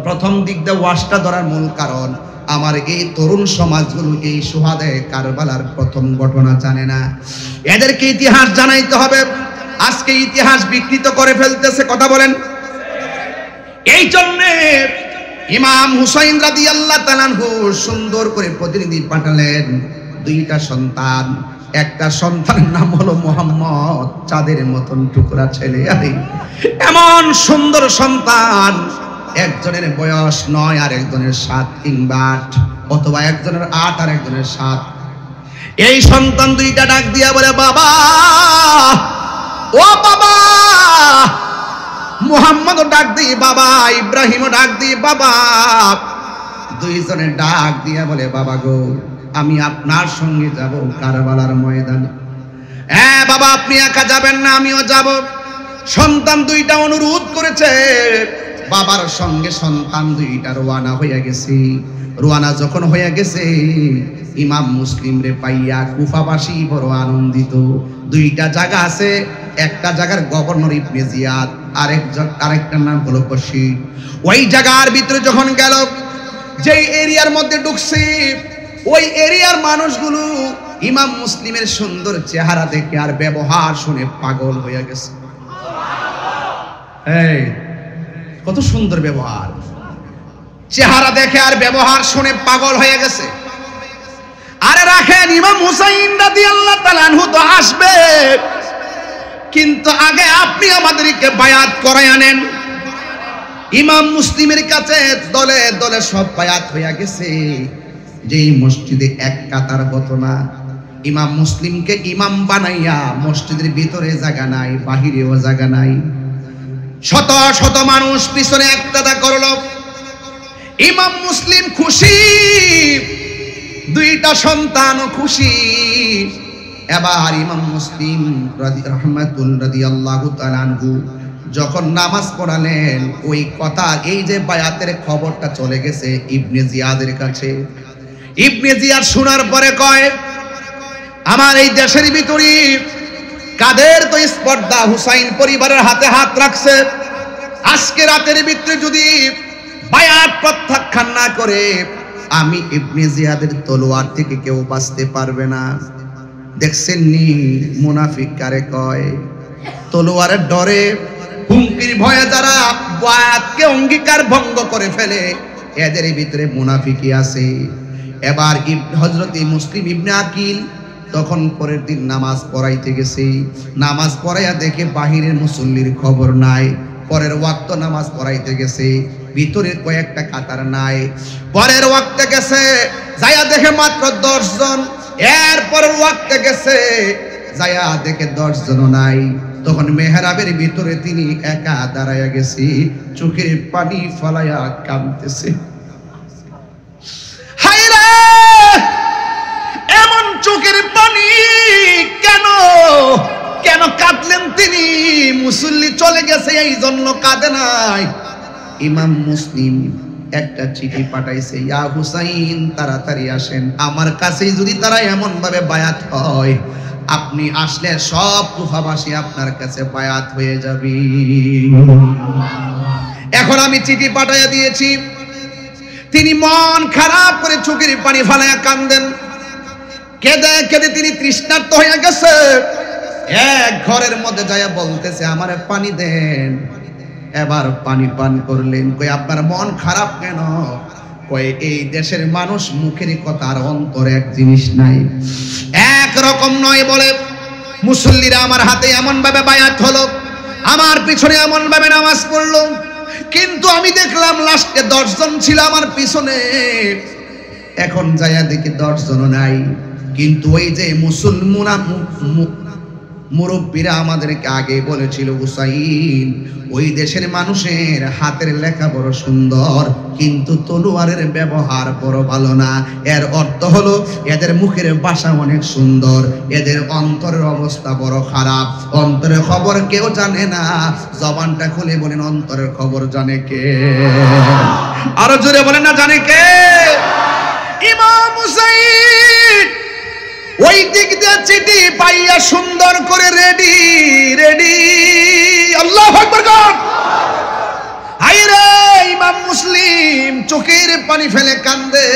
প্রথম দিকটা ওয়াজটা ধরার মূল কারণ, আমার এই তরুণ সমাজগুলো এই সুহাদে কারবালার প্রথম ঘটনা জানে না। এদেরকে ইতিহাস জানাইতে হবে। আজকে ইতিহাস বিকৃত করে ফেলতেছে। কথা বলেন। এই জন্যে ইমাম হুসাইন রাদিয়াল্লাহু তাআলা আনহু সুন্দর করে প্রতিনিধি পাঠালেন। দুইটা সন্তান, একটা সন্তানের নাম হলো মুহাম্মদ, চাঁদের মতন টুকরা ছেলে। আরে এমন সুন্দর সন্তান, একজনের বয়স 9 আর একজনের 7 কিংবা 8, অথবা একজনের 8 আর একজনের 7। এই সন্তান দুইটা ডাক দিয়া বলে, বাবা, ও বাবা। মুহাম্মদও ডাক দিই বাবা, ইব্রাহিমও ডাক দিই বাবা। দুইজনের ডাক দিয়া বলে, বাবা গো, আমি আপনার সঙ্গে যাব কারবালার ময়দানে। হ্যাঁ বাবা, আপনি একা যাবেন না, আমিও যাব। সন্তান দুইটা অনুরোধ করেছে। বাবার সঙ্গে সন্তান দুইটা রওনা হয়ে গেছে। রওনা যখন হয়ে গেছে, ইমাম মুসলিম রে পাইয়া কুফাবাসী বড় আনন্দিত। দুইটা জায়গা আছে, একটা জায়গার গভর্নর ইবনে জিয়াদ, আরেকটার নাম হলো বশির। ওই জায়গার ভিতরে যখন গেল, যেই এরিয়ার মধ্যে ঢুকছে, ওই এরিয়ার মানুষগুলো ইমাম মুসলিমের সুন্দর চেহারা দেখে আর ব্যবহার শুনে পাগল হয়ে গেছে। এই কত সুন্দর ব্যবহার, চেহারা দেখে আর ব্যবহার শুনে পাগল হয়ে গেছে। আরে রাখেন, ইমাম হুসাইন রাদিয়াল্লাহু তাআলা আনহু তো আসবে, কিন্তু আগে আপনি আমাদেরকে বায়াত করায় আনেন। ইমাম মুসলিমের কাছে দলে দলে সব বায়াত হয়ে গেছে। যেই মসজিদে এক কাতার হতো না, ইমাম মুসলিমকে ইমাম বানাইয়া মসজিদের ভিতরে জায়গা নাই, বাহিরেও জায়গা নাই। শত শত মানুষ পিছনে একটাদা করলো। ইমাম মুসলিম খুশি, দুইটা সন্তানও খুশি। এবার ইমাম মুসলিম রাদিয়াল্লাহু তাআলা আনহু যখন নামাজ পড়ালেন, ওই কথা, এই যে বায়াতের খবরটা চলে গেছে ইবনে জিয়াদের কাছে। ইবনে জিয়াদ শোনার পরে কয়, আমার এই দেশের ভিতরে কাদের তো স্পর্ধা, হুসাইন পরিবারের হাতে হাত রাখছে। আজকে রাতের ভিতরে যদি বায়াত প্রত্যাখ্যান না করে, আমি ইবনে জিয়াদের তলোয়ার থেকে কেউ বাঁচতে পারবে না। দেখছেন নি মুনাফিক কারে কয়? তলোয়ারের ডরে, হুমকির ভয়ে যারা বায়াতকে অঙ্গীকার ভঙ্গ করে ফেলে, এদের ভিতরে মুনাফিকই আছে। এবার হযরত মুসলিম ইবনে আকিল তখন পরের দিন নামাজ পড়াইতে গেছে। নামাজ পড়াইয়া দেখে বাহিরের মুসল্লির খবর নাই। পরের ওয়াক্ত নামাজ পড়াইতে গেছে, ভিতরে কয়েকটা কাতার নাই। পরের ওয়াক্তে গেছে, যায়া দেখে মাত্র 10 জন। এর পরের ওয়াক্তে গেছে, যায়া দেখে 10 জনও নাই। তখন মেহরাবের ভিতরে তিনি একা দাঁড়াইয়া গেছে, চোখের পানি ফলাইয়া কাঁদতেছে। হায়রে, এমন চোখের পানি কেন কেন কাঁদলেন তিনি? মুসল্লি চলে গেছে এই জন্য কাঁদে নাই। ইমাম মুসলিম একটা চিঠি পাঠাইছে, ইয়া হুসাইন তাড়াতাড়ি আসেন, আমার কাছেই যদি তারা এমন ভাবে বায়াত হয়, আপনি আসলে সব কুফাবাসী আপনার কাছে বায়াত হয়ে যাবে। এখন আমি চিঠি পাঠাইয়া দিয়েছি। তিনি মন খারাপ করে চোখের পানি ফালাইয়া কান্দেন। কেঁদে কেঁদে তিনি তৃষ্ণার্ত হয়ে গেছে। এক ঘরের মধ্যে যাইয়া বলতেছে, আমারে পানি দেন। এবার পানি পান করলেন। কই, আপনার মন খারাপ কেন? কই, এই দেশের মানুষ মুখের কথা আর অন্তরে এক জিনিস নাই, এক রকম নয়। বলে, মুসল্লিরা আমার হাতে এমন ভাবে বায়াত হলো, আমার পিছনে এমন ভাবে নামাজ পড়লো, কিন্তু আমি দেখলাম লাস্টে 10 জন ছিল আমার পিছনে। এখন যাইয়া দেখি 10 জনও নাই। কিন্তু ওই যে মুরব্বীরা আমাদেরকে আগে বলেছিল, হুসাইন, ওই দেশের মানুষের হাতের লেখা বড় সুন্দর, কিন্তু তলোয়ারের ব্যবহার বড় ভালো না। এর অর্থ হলো এদের মুখের ভাষা অনেক সুন্দর, এদের অন্তরের অবস্থা বড় খারাপ। অন্তরের খবর কেউ জানে না। জবানটা খুলে বলেন, অন্তরের খবর জানে কে? আরো জোরে বলেন না, জানে কে? ইমাম হুসাইন ওই দিক দিয়ে চিঠি পাইয়া সুন্দর করে রেডি রেডি। আল্লাহু আকবার। হায়রে, ইমাম মুসলিম চোখের পানি ফেলে কান্দে।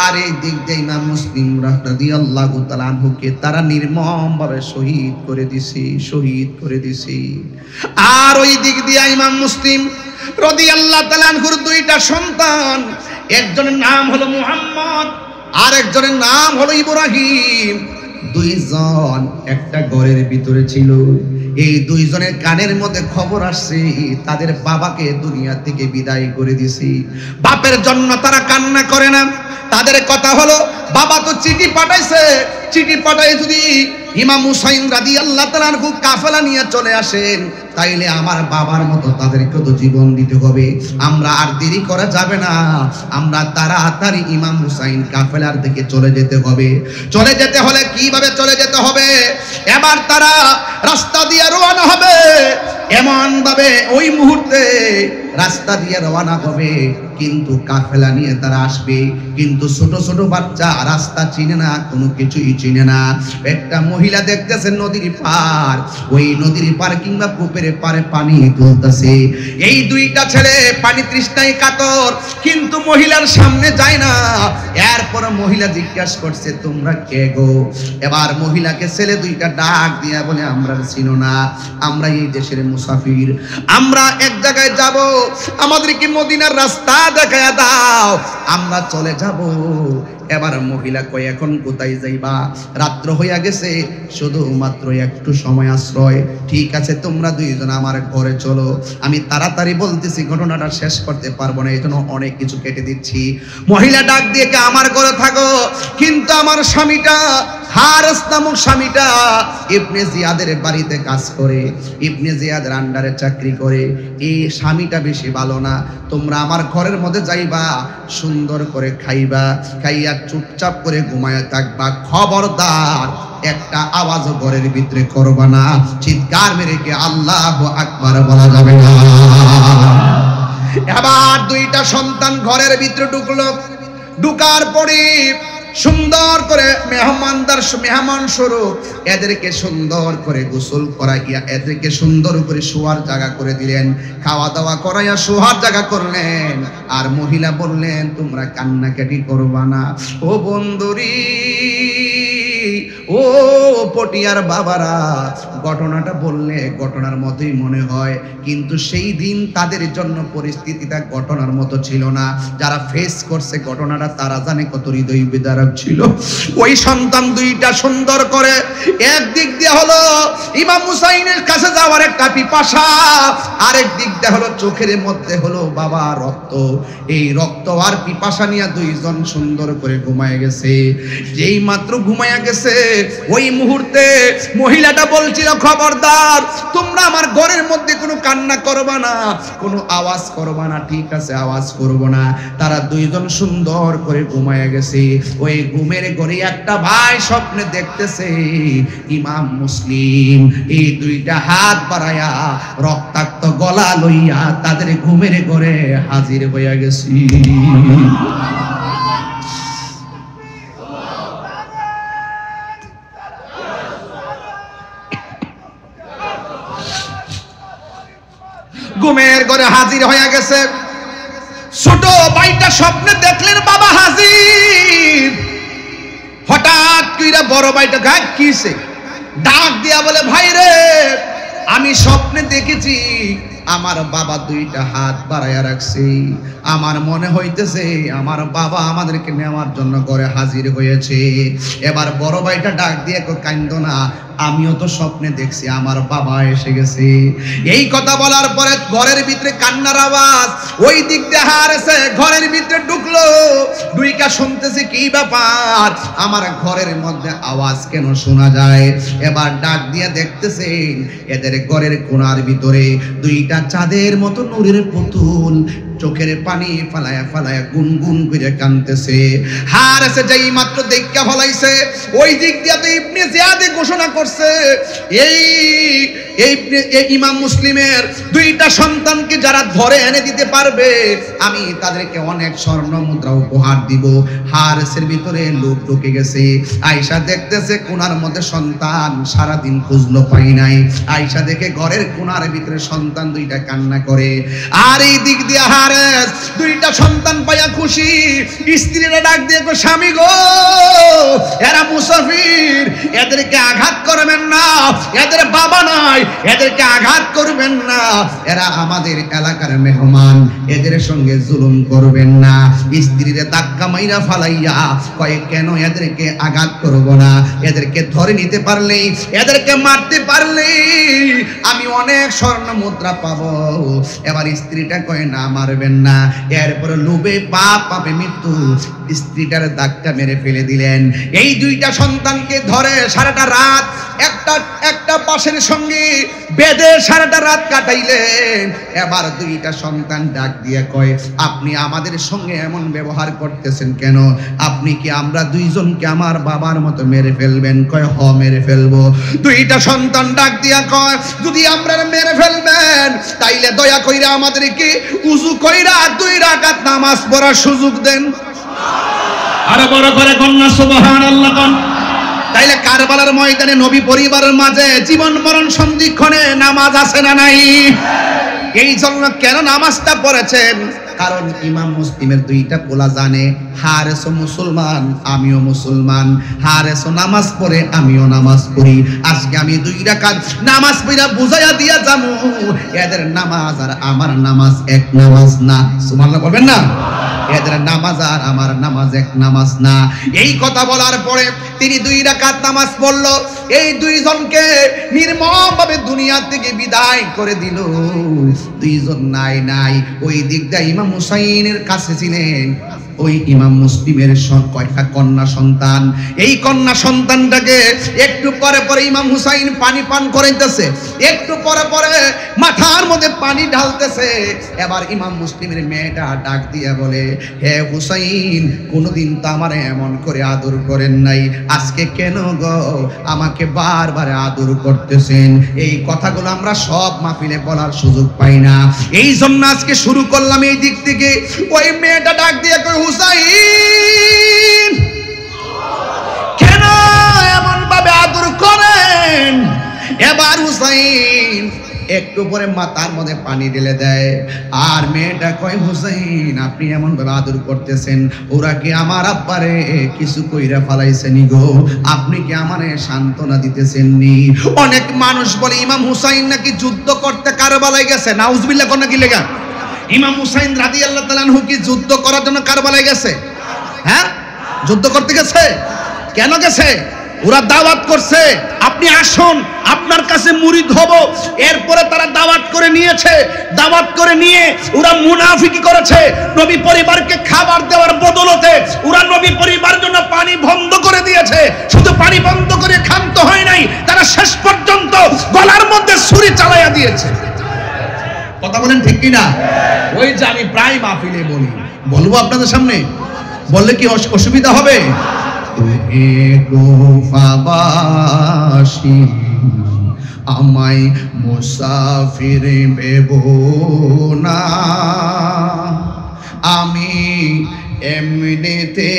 আর এই দিক দিয়ে ইমাম মুসলিম রাদিয়াল্লাহু তাআলা আনহুকে তারা নির্মম ভাবে শহীদ করে দিছে, শহীদ করে দিছে। আর ওই দিক দিয়ে ইমাম মুসলিম রাদিয়াল্লাহু তাআলা আনহুর 2টা সন্তান, একজনের নাম হলো মুহাম্মদ, আর একজনের নাম হলো ইব্রাহিম। 2 জন একটা ঘরের ভিতরে ছিল। এই 2 জনের কানের মধ্যে খবর আসছে, তাদের বাবাকে দুনিয়া থেকে বিদায় করে দিয়েছে। বাপের জন্য তারা কান্না করে না। তাদের কথা হলো, বাবা তো চিঠি পাঠাইছে, চিঠি পাঠায় যদি ইমাম হুসাইন রাদিয়াল্লাহু তাআলা আনহু কাফেলা নিয়ে চলে আসেন, তাইলে আমার বাবার মতো তাদেরকে তো জীবন দিতে হবে। আমরা আর দেরি করা যাবে না, আমরা তাড়াতাড়ি ইমাম হুসাইন কাফেলার দিকে চলে যেতে হবে। চলে যেতে হলে কিভাবে চলে যেতে হবে? এবার তারা রাস্তা দিয়ে রওনা হবে। এমন ভাবে ওই মুহূর্তে রাস্তা দিয়ে রওনা হবে, কিন্তু কাফেলা নিয়ে তারা আসবে। কিন্তু ছোট ছোট বাচ্চা রাস্তা চিনে না, কোনো কিছুই চিনে না। একটা মহিলা দেখতেছে নদীর পার, ওই নদীর পার কিংবা পুকুরের পারে পানি তুলতেছে। এই 2টা ছেলে পানি তৃষ্ণায় কাতর, কিন্তু মহিলার সামনে যায় না। এরপর মহিলা জিজ্ঞাসা করছে, তোমরা কে গো? এবার মহিলাকে ছেলে 2টা ডাক দিয়া বলে, আমরা চিনো না, আমরা এই দেশের মুসাফির, আমরা এক জায়গায় যাব, আমাদেরকে মদিনার রাস্তা দেখায়া দাও, আমরা চলে যাব। এবার মহিলা কয়, এখন কোথায় যাইবা? রাত্র হইয়া গেছে, শুধুমাত্র একটু সময় আশ্রয়। ঠিক আছে, তোমরা 2 জন আমার ঘরে চলো। আমি তাড়াতাড়ি বলতেছি, ঘটনাটা শেষ করতে পারবো না, এই জন্য অনেক কিছু কেটে দিচ্ছি। মহিলা ডাক দিয়ে, আমার ঘরে থাকো, কিন্তু আমার স্বামীটা হারেস নামক স্বামীটা ইবনে জিয়াদের বাড়িতে কাজ করে, ইবনে জিয়াদের আন্ডারে চাকরি করে। এই স্বামীটা বেশি ভালো না, তোমরা আমার ঘরের মধ্যে যাইবা, সুন্দর করে খাইবা, খাইয়া চুপচাপ করে ঘুমায় থাকবা, খবরদার একটা আওয়াজও ঘরের ভিতরে করবা না, চিৎকার মেরে কে আল্লাহু আকবার বলা যাবে না। এবার দুইটা সন্তান ঘরের ভিতরে ঢুকলো, ঢুকার পরে সুন্দর করে মেহমান স্বরূপ এদেরকে সুন্দর করে গোসল করাইয়া এদেরকে সুন্দর করে শোয়ার জায়গা করে দিলেন, খাওয়া দাওয়া করাইয়া শোয়ার জায়গা করলেন। আর মহিলা বললেন তোমরা কান্নাকাটি করবা না। ও বন্ধুরি, ও পটিয়ার বাবারা, ঘটনাটা বললে ঘটনার মতোই মনে হয়, কিন্তু সেই দিন তাদের জন্য পরিস্থিতিটা ঘটনার মতো ছিল না। যারা ফেস করছে ঘটনাটা তারা জানে কত হৃদয় বিদারক ছিল। ওই সন্তান দুইটা সুন্দর করে, একদিক দিয়ে হলো ইমাম হুসাইনের কাছে যাওয়ার একটা পিপাসা, আরেক দিক দিয়ে হলো চোখের মধ্যে হলো বাবা রক্ত। এই রক্ত আর পিপাসা নিয়ে দুইজন সুন্দর করে ঘুমায় গেছে। যেই মাত্র ঘুমায়া গেছে ওই মুহূর্তে মহিলাটা বলছিল খবরদার তোমরা আমার ঘরের মধ্যে কোনো কান্না করবা না, কোনো আওয়াজ করবা না। ঠিক আছে, আওয়াজ করব না। তারা দুইজন সুন্দর করে ঘুমায়া গেছে। ওই ঘুমের ঘরে একটা ভাই স্বপ্নে দেখতেছে ইমাম মুসলিম এই দুইটা হাত বাড়ায়া রক্তাক্ত গলা লইয়া তাদের ঘুমের ঘরে হাজির হইয়া গেছি। ঘুমের ঘরে হাজির হয়ে গেছে। ছোট ভাইটা স্বপ্নে দেখলেন বাবা হাজির। হঠাৎ কইরা বড় ভাইটা গায়ে কিসে ডাক দিয়া বলে ভাই রে, আমি স্বপ্নে দেখেছি আমার বাবা দুইটা হাত বাড়াইয়া রাখছে, আমার মনে হইতেছে আমার বাবা আমাদেরকে নেওয়ার জন্য ঘরে হাজির হয়েছে। এবার বড় ভাইটা ডাক দিয়ে কান্দো না, আমিও তো স্বপ্নে দেখছি আমার বাবা এসে গেছে। এই কথা বলার পরে ঘরের ভিতরে কান্নার আওয়াজ, ওই দিক দিয়ে হারেছে ঘরের ভিতরে ঢুকলো। দুইটা শুনতেছে কি ব্যাপার, আমার ঘরের মধ্যে আওয়াজ কেন শোনা যায়। এবার ডাক দিয়ে দেখতেছেন এদের ঘরের কোণার ভিতরে দুইটা চাঁদের মতো নূরের পুতুল চোখের পানি ফালায়া ফালায়া গুনগুন করে কাঁদতেছে। হারেছে যেই মাত্র দেখা ফলাইছে ওই দিক দিয়ে তো ইবনে জিয়াদ ঘোষণা করছে এই ইমাম মুসলিমের দুইটা সন্তানকে যারা ধরে এনে দিতে পারবে আমি তাদেরকে অনেক স্বর্ণ মুদ্রা উপহার দিব। হারেসের ভিতরে লোক ঢুকে গেছে। আয়েশা দেখতেছে কোণার মধ্যে সন্তান, সারাদিন খুঁজলো পাই নাই। আয়েশা দেখে ঘরের কোণার ভিতরে সন্তান দুইটা কান্না করে। আর এই দিক দিয়ে হারেস দুইটা সন্তান পাইয়া খুশি। স্ত্রীরা ডাক দিয়ে কো স্বামী গো, এরা মুসাফির, এদেরকে আঘাত করবেন না, এদের বাবা নাই, এদেরকে আঘাত করবেন না, এরা আমাদের এলাকার মেহমান, এদের সঙ্গে জুলুম করবেন না। স্ত্রীরা ধাক্কা মাইরা ফালাইয়া কয়ে কেন এদেরকে আঘাত করব না, এদেরকে ধরে নিতে পারলেই, এদেরকে মারতে পারলেই আমি অনেক স্বর্ণ মুদ্রা পাবো। এবার স্ত্রীটা কয়ে না মারবেন না। এরপর লোভে পাপ, পাপে মৃত্যু, স্ত্রীটার ধাক্কা মেরে ফেলে দিলেন। এই দুইটা সন্তানকে ধরে সারাটা রাত একটা পাশের সঙ্গে বেঁধে সারাটা রাত কাটাইলেন। এবার দুইটা সন্তান ডাক দিয়ে কয় আপনি আমাদের সঙ্গে এমন ব্যবহার করতেছেন কেন? আপনি কি আমরা দুইজনকে আমার বাবার মতো মেরে ফেলবেন? কয় হ মেরে ফেলবো। দুইটা সন্তান ডাক দিয়া কয় যদি আমরা মেরে ফেলবেন তাইলে দয়া কইরা আমাদেরকে উযু কইরা 2 রাকাত নামাজ পড়ার সুযোগ দেন। আরে বড় করে কন্যা সুবহানাল্লাহ কোন। তাইলে কারবালার ময়দানে নবী পরিবারের মাঝে জীবন মরণ সন্ধিক্ষণে নামাজ আছে না নাই? এই জন্য কেন নামাজটা পড়েছেন? কারণ ইমাম মুসলিমের দুইটা পোলা জানে হারেসও মুসলমান, আমিও মুসলমান। হারেসও নামাজ পড়ে, আমিও নামাজ পড়ি। আজকে আমি 2 রাকাত নামাজ পড়া বুঝাইয়া দিয়া যাবো এদের নামাজ আর আমার নামাজ এক নামাজ না। সুবহানাল্লাহ বলবেন না? এদের নামাজ আর আমার নামাজ এক নামাজ না। এই কথা বলার পরে তিনি 2 রাকাত নামাজ পড়লো। এই দুইজনকে নির্মমভাবে দুনিয়া থেকে বিদায় করে দিল। দুইজন নাই। ওই দিকটা ইমাম হুসাইনের কাছে ছিলেন ওই ইমাম মুসলিমের কয়টা কন্যা সন্তান, এই কন্যা সন্তানটাকে একটু পরে পরে ইমাম হুসাইন পানি পান করাইতেছে, একটু পরে পরে মাথার মধ্যে পানি ঢালতেছে। এবার ইমাম মুসলিমের মেয়েটা ডাক দিয়ে বলে, হে হুসাইন, কোনোদিন তো আমার এমন করে আদর করেন নাই, আজকে কেন গো আমাকে বারবার আদর করতেছেন? এই কথাগুলো আমরা সব মাহফিলে বলার সুযোগ পাই না, এই জন্য আজকে শুরু করলাম এই দিক থেকে। ওই মেয়েটা ডাক দিয়ে কই, হুসাইন কেন এমন ভাবে আদর করেন? এবার হুসাইন একটু পরে মাথার মধ্যে পানি ঢেলে দেয়, আর মেয়েটা কয়, হুসাইন আপনি এমন ভাবে আদর করতেছেন, ওরা কি আমার আব্বারে কিছু কইরা ফালাইছেনি গো? আপনি কি আমারে সান্ত্বনা দিতেছেন নি? অনেক মানুষ বলে ইমাম হুসাইন নাকি যুদ্ধ করতে কারবালায় গেছে, নাউজুবিল্লাহ কোন কি লেগা? ইমাম হুসাইন রাদিয়াল্লাহু তাআলা আনহু কি যুদ্ধ করার জন্য কারবালায় গেছে? হ্যাঁ, যুদ্ধ করতে গেছে। কেন গেছে? ওরা দাওয়াত করছে, আপনি আসুন আপনার কাছে মুরিদ হব। এরপরে তারা দাওয়াত করে নিয়েছে, দাওয়াত করে নিয়ে ওরা মুনাফিকি করেছে। নবী পরিবারকে খাবার দেওয়ার বদলতে ওরা নবী পরিবার জন্য পানি বন্ধ করে দিয়েছে। শুধু পানি বন্ধ করে ক্ষান্ত হয় নাই, তারা শেষ পর্যন্ত গলার মধ্যে ছুরি চালাইয়া দিয়েছে। কথা বলেন ঠিক কিনা? ওই যে আমি প্রায় মাহফিলে বলি, বলবো আপনাদের সামনে, বললে কি অসুবিধা হবে? কুফাবাসী আমায় মুসাফির ভেবো না, আমি এমনিতে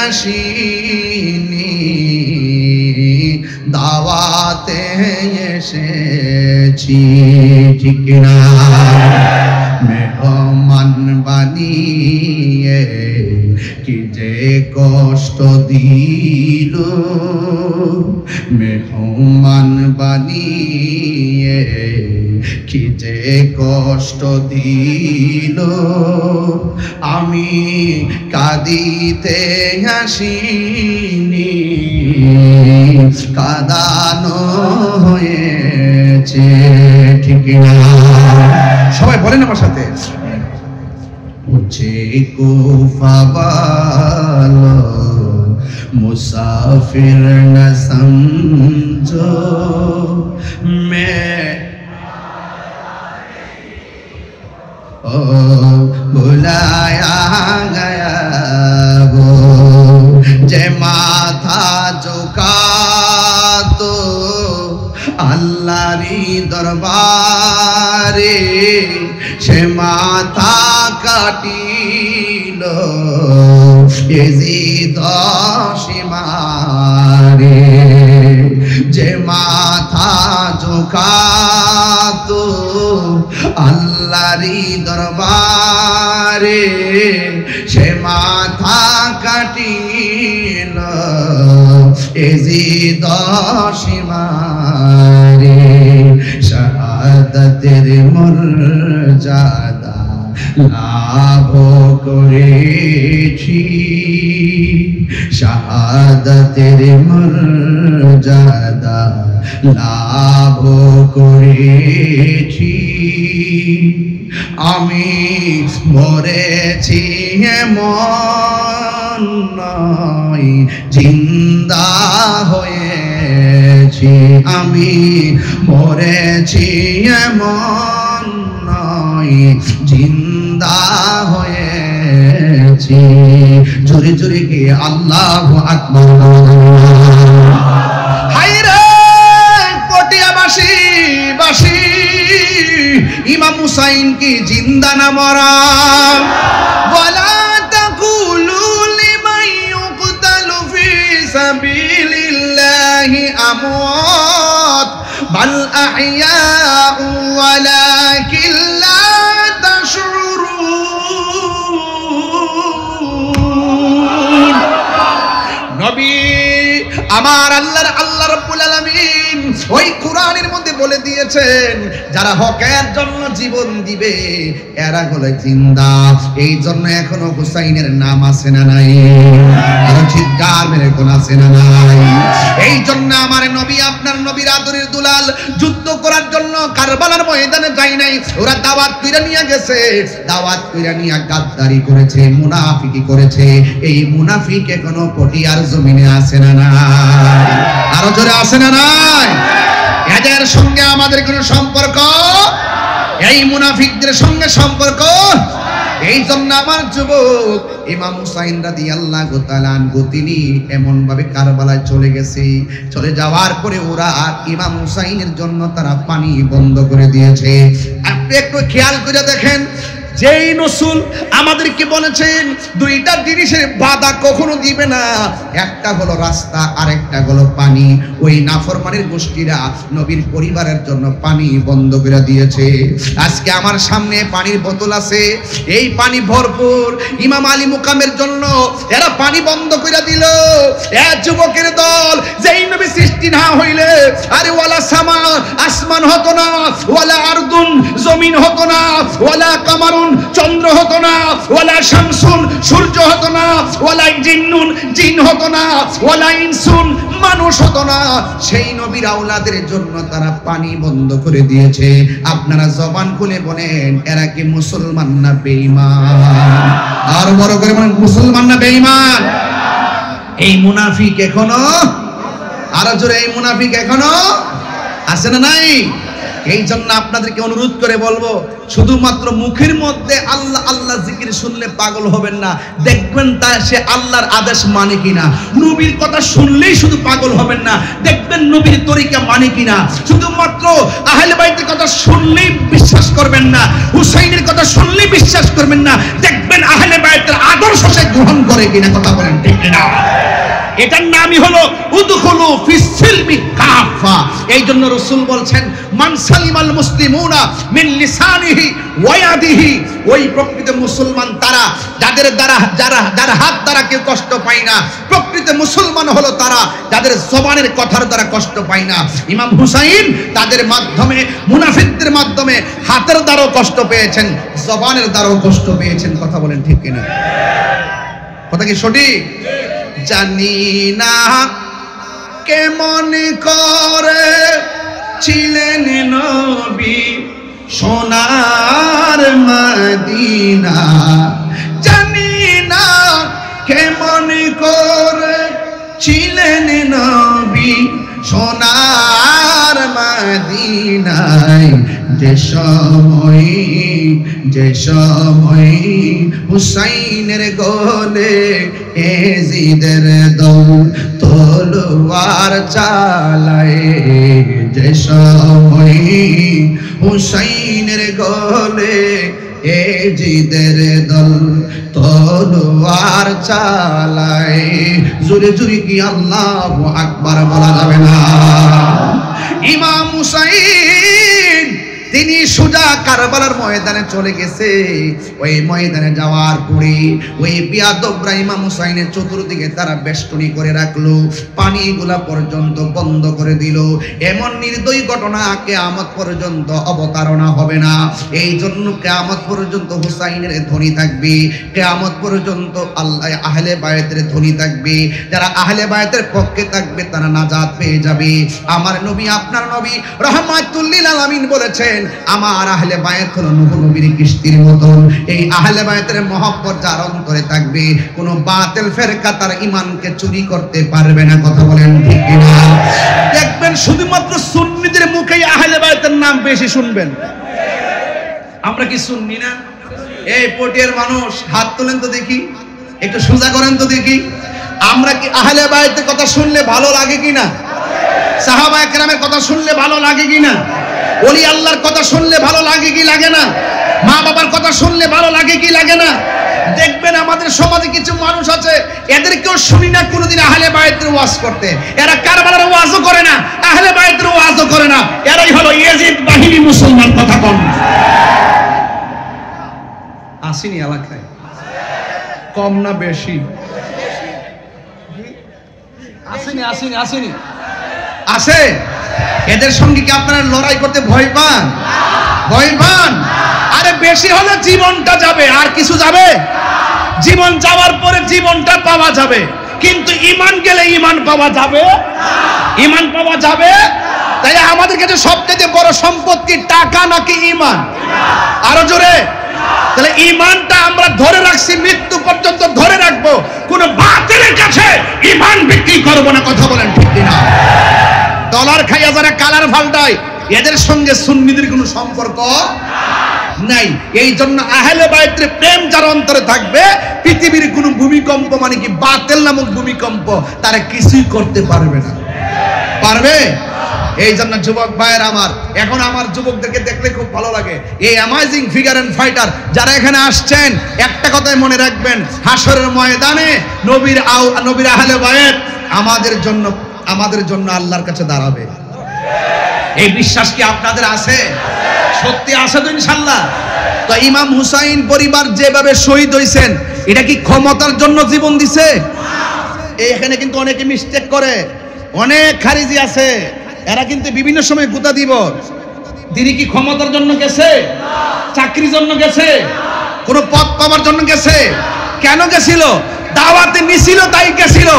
আসিনি, দাওয়াতে এসেছি, ঠিক না? মেহমান বানিয়ে কি যে কষ্ট দিল, মেহমান বানিয়ে কি যে কষ্ট দিল, আমি কাঁদিতে আসিনি, কাঁদানো হয়েছে, ঠিক না? সবাই বলেন আমার সাথে, मुझे कुफा वालों मुसाफिर न समझो, मैं बुलाया गया वो जे माथा झुका तो আল্লাহরি দরবারে সে মাথা কাটিল এজিদ সীমারে, যে মাথা ঝুঁকাতো আল্লাহরি দরবারে সে মাথা কাটিল এজিদ সীমারে। শাহাদাতের মর্যাদা লাভ করেছি, শাহাদাতের মর্যাদা লাভ করেছি, আমি মরেছি এমন নয়, জিন্দা হয়েছি, আমি মরেছি এমন নয়, জিন্দা হয়েছি। জোরে জোরে কে আল্লাহু আকবার। হায়রে পটিয়াবাসী বাসী, ইমাম হুসাইন কি জিন্দা না মরা? ওয়ালা তাকুলু লিমান ইউকতালু ফি সাবিলিল্লাহি আমওয়াত বাল আহইয়াউ ওয়ালাকিন লা তাশউরুন। নবী আমার আল্লাহ রাব্বুল আলামিন আলামিন ওই কোরআনের মধ্যে বলে দিয়েছেন যারা হকের জন্য জীবন দিবে এরা হলো জিন্দা। এই জন্য এখনো হুসাইনের নাম আছে না নাই? আরো চিৎকার মেরে কোন আছে না নাই? এই জন্য আমার নবী আপনার নবীর আদরের দুলাল যুদ্ধ করার জন্য কারবালার ময়দানে যায় নাই। ওরা দাওয়াত কইরা নিয়ে গেছে, দাওয়াত কইরা নিয়ে গাদ্দারি করেছে, মুনাফিকি করেছে। এই মুনাফিক এখনো পটিয়ার জমিনে আছে না নাই? আরো জোরে আছে না নাই? এদের সঙ্গে আমাদের কোনো সম্পর্ক, এই মুনাফিকদের সঙ্গে সম্পর্ক। এই জন্য আমার যুবক ইমাম হুসাইন রাদিয়াল্লাহু তাআলা আনহু তিনি এমন ভাবে কারবালায় চলে গেছে, চলে যাওয়ার পরে ওরা আর ইমাম হুসাইনের জন্য তারা পানি বন্ধ করে দিয়েছে। আপনি একটু খেয়াল করে দেখেন, যেই রাসূল আমাদেরকে বলেছেন দুইটা জিনিসের বাধা কখনো দিবে না, একটা হলো রাস্তা আর একটা হলো পানি। ওই নাফরমানের গোষ্ঠীরা নবীর পরিবারের জন্য পানি বন্ধ করে দিয়েছে। আজকে আমার সামনে পানির বোতল আছে, এই পানি ভরপুর, ইমাম আলী মুকামের জন্য এরা পানি বন্ধ করে দিল। এ যুবকের দল, যেই নবী সৃষ্টি না হইলে আরে ওয়ালা সামা আসমান হতো না, ওয়ালা আরদুন জমিন হতো না, ওয়ালা কামারুন চন্দ্র হতো না, ওয়ালা শামসুন সূর্য হতো না, ওয়ালা জিন্নুন জিন হতো না, ওয়ালা ইনসুন মানুষ হতো না। সেই নবীর আওলাদের জন্য তারা পানি বন্ধ করে দিয়েছে। আপনারা জবান খুলে বলেন এরা কি মুসলমান না বেঈমান? আর বড় করে বলেন মুসলমান না বেঈমান? এই মুনাফিক এখনো, আরো জোরে এই মুনাফিক এখনো আছে না নাই? এই জন্য আপনাদেরকে অনুরোধ করে বলবো, শুধুমাত্র মুখের মধ্যে আল্লাহ আল্লাহ জিকির শুনলে পাগল হবেন না। দেখবেন তা সে আল্লাহর আদেশ মানে কিনা। নবীর কথা শুনলেই শুধু পাগল হবেন না, দেখবেন নবীর তরিকা মানে কিনা। শুধুমাত্র আহলে বাইতের কথা শুনলেই বিশ্বাস করবেন না, হুসাইনের কথা শুনলেই বিশ্বাস করবেন না, দেখবেন আহলে বাইতের আদর্শ সে গ্রহণ করে কিনা। কথা বলেন ঠিক না? এটার নামই হলো উদখুলু ফিস সিলমি কাফা। এই জন্য রাসূল বলছেন মান সালিমাল মুসলিমুনা মিন লিসানিহি ওয়া ইয়াদিহি। ওই প্রকৃত মুসলমান তারা যাদের দ্বারা যারা হাত দ্বারা কেউ কষ্ট পায় না। প্রকৃত মুসলমান হলো তারা যাদের জবানের কথার দ্বারা কষ্ট পায় না। ইমাম হুসাইন তাদের মাধ্যমে, মুনাফিকদের মাধ্যমে হাতের দ্বারাও কষ্ট পেয়েছেন, জবানের দ্বারাও কষ্ট পেয়েছেন। কথা বলেন ঠিক কিনা? কথা কি সঠিক? জানি না কেমন করে ছিলেন নবী সোনার মদিনা, জানি না কেমন করে ছিলেন নবী সোনার মদিনায়। যে সময় হুসাইনের গলে এজিদের দল তলোয়ার চালায়, যে সময় হুসাইনের গলে এজিদের দল তলোয়ার চালায়। জোরে জোরে কি আল্লাহু আকবার বলা যাবে না? ইমাম হুসাইন তিনি সোজা কারবালার ময়দানে চলে গেছে। ওই ময়দানে যাওয়ার পরে ওই বিয়াদবরা ইমাম হুসাইনের চতুর্দিকে তারা বেষ্টনী করে রাখলো, পানিগুলা পর্যন্ত বন্ধ করে দিল। এমন নির্দয়ী ঘটনা কিয়ামত পর্যন্ত অবতারণা হবে না। এই জন্য কিয়ামত পর্যন্ত হুসাইনের ধ্বনি থাকবে, কিয়ামত পর্যন্ত আল্লাহ আহলে বায়তের ধ্বনি থাকবে। যারা আহলে বায়তের পক্ষে থাকবে তারা নাজাত পেয়ে যাবে। আমার নবী আপনার নবী রাহমাতুল লিল আলামিন বলেছেন আমার আহলে বায়ত হলো নূহ নবীর কিস্তির মতন। এই আহলে বায়তের মহব্বত যার অন্তরে থাকবে, কোন বাতিল ফেরকা তার ঈমানকে চুরি করতে পারবে না। কথা বলেন ঠিক কিনা? দেখবেন শুধুমাত্র সুন্নিদের মুখেই আহলে বায়তের নাম বেশি শুনবেন। আমরা কি সুন্নি না? এই পটিয়ার মানুষ হাত তোলেন তো দেখি, একটু সোজা করেন তো দেখি। আমরা কি আহলে বায়তের কথা শুনলে ভালো লাগে কিনা? সাহাবায়ে কেরামের কথা শুনলে ভালো লাগে কিনা? ওলি আল্লাহর কথা শুনলে ভালো লাগে কি লাগে না? মা বাবার কথা শুনলে ভালো লাগে কি লাগে না? দেখবেন আমাদের সমাজে কিছু মানুষ আছে, এদেরকেও শুনি না কোনোদিন আহলে বায়তের ওয়াজ করতে। এরা কারবালার ওয়াজও করে না, আহলে বায়তের ওয়াজও করে না। এরাই হলো ইয়াজিদ বাহিনী মুসলমান। কথা বল। আসেনি এলাকায়? কম না বেশি? আসেনি আসেনি আসেনি? আসে। এদের সঙ্গে কি আপনারা লড়াই করতে ভয় পান? ভয় পান? আরে বেশি হলে জীবনটা যাবে, আর কিছু যাবে? জীবন যাওয়ার পরে জীবনটা পাওয়া যাবে, কিন্তু ঈমান গেলে ঈমান পাওয়া যাবে? ঈমান পাওয়া যাবে? তাই আমাদের কাছে সবচেয়ে বড় সম্পদ কি, টাকা নাকি ঈমান? আরো জোরে। তাহলে ঈমানটা আমরা ধরে রাখছি, মৃত্যু পর্যন্ত ধরে রাখবো, কোন বাতিলের কাছে ঈমান বিক্রি করব না। কথা বলেন ঠিক কিনা? ডলার খাইয়া যারা কালার ফাল্টায়, এদের সঙ্গে সুন্নিদের কোনো সম্পর্ক নাই। এই জন্য আহলে বাইতের প্রেম যার অন্তরে থাকবে, পৃথিবীর কোনো ভূমিকম্প, মানে কি বাতিল নামক ভূমিকম্প, তারা কিছুই করতে পারবে না। পারবে? এই জন্য যুবক ভাইয়ের আমার, এখন আমার যুবকদেরকে দেখলে খুব ভালো লাগে। এই অ্যামেজিং ফিগার এন্ড ফাইটার যারা এখানে আসছেন, একটা কথাই মনে রাখবেন, হাসরের ময়দানে নবীর আহলে বাইত আমাদের জন্য আল্লাহর কাছে দাঁড়াবে। এই বিশ্বাস কি আপনাদের আছে? সত্যি আছে তো ইনশাআল্লাহ? তো ইমাম হুসাইন পরিবার যেভাবে শহীদ হয়েছেন, এটা কি ক্ষমতার জন্য জীবন দিছে? এখানে কিন্তু অনেকে মিস্টেক করে, অনেক খারিজি আছে, এরা কিন্তু বিভিন্ন সময় গুতা দিব। তিনি কি ক্ষমতার জন্য গেছে? চাকরির জন্য গেছে? কোন পদ পাওয়ার জন্য গেছে? কেন গেছিল? দাওয়াতে নিছিল তাই গেছিল।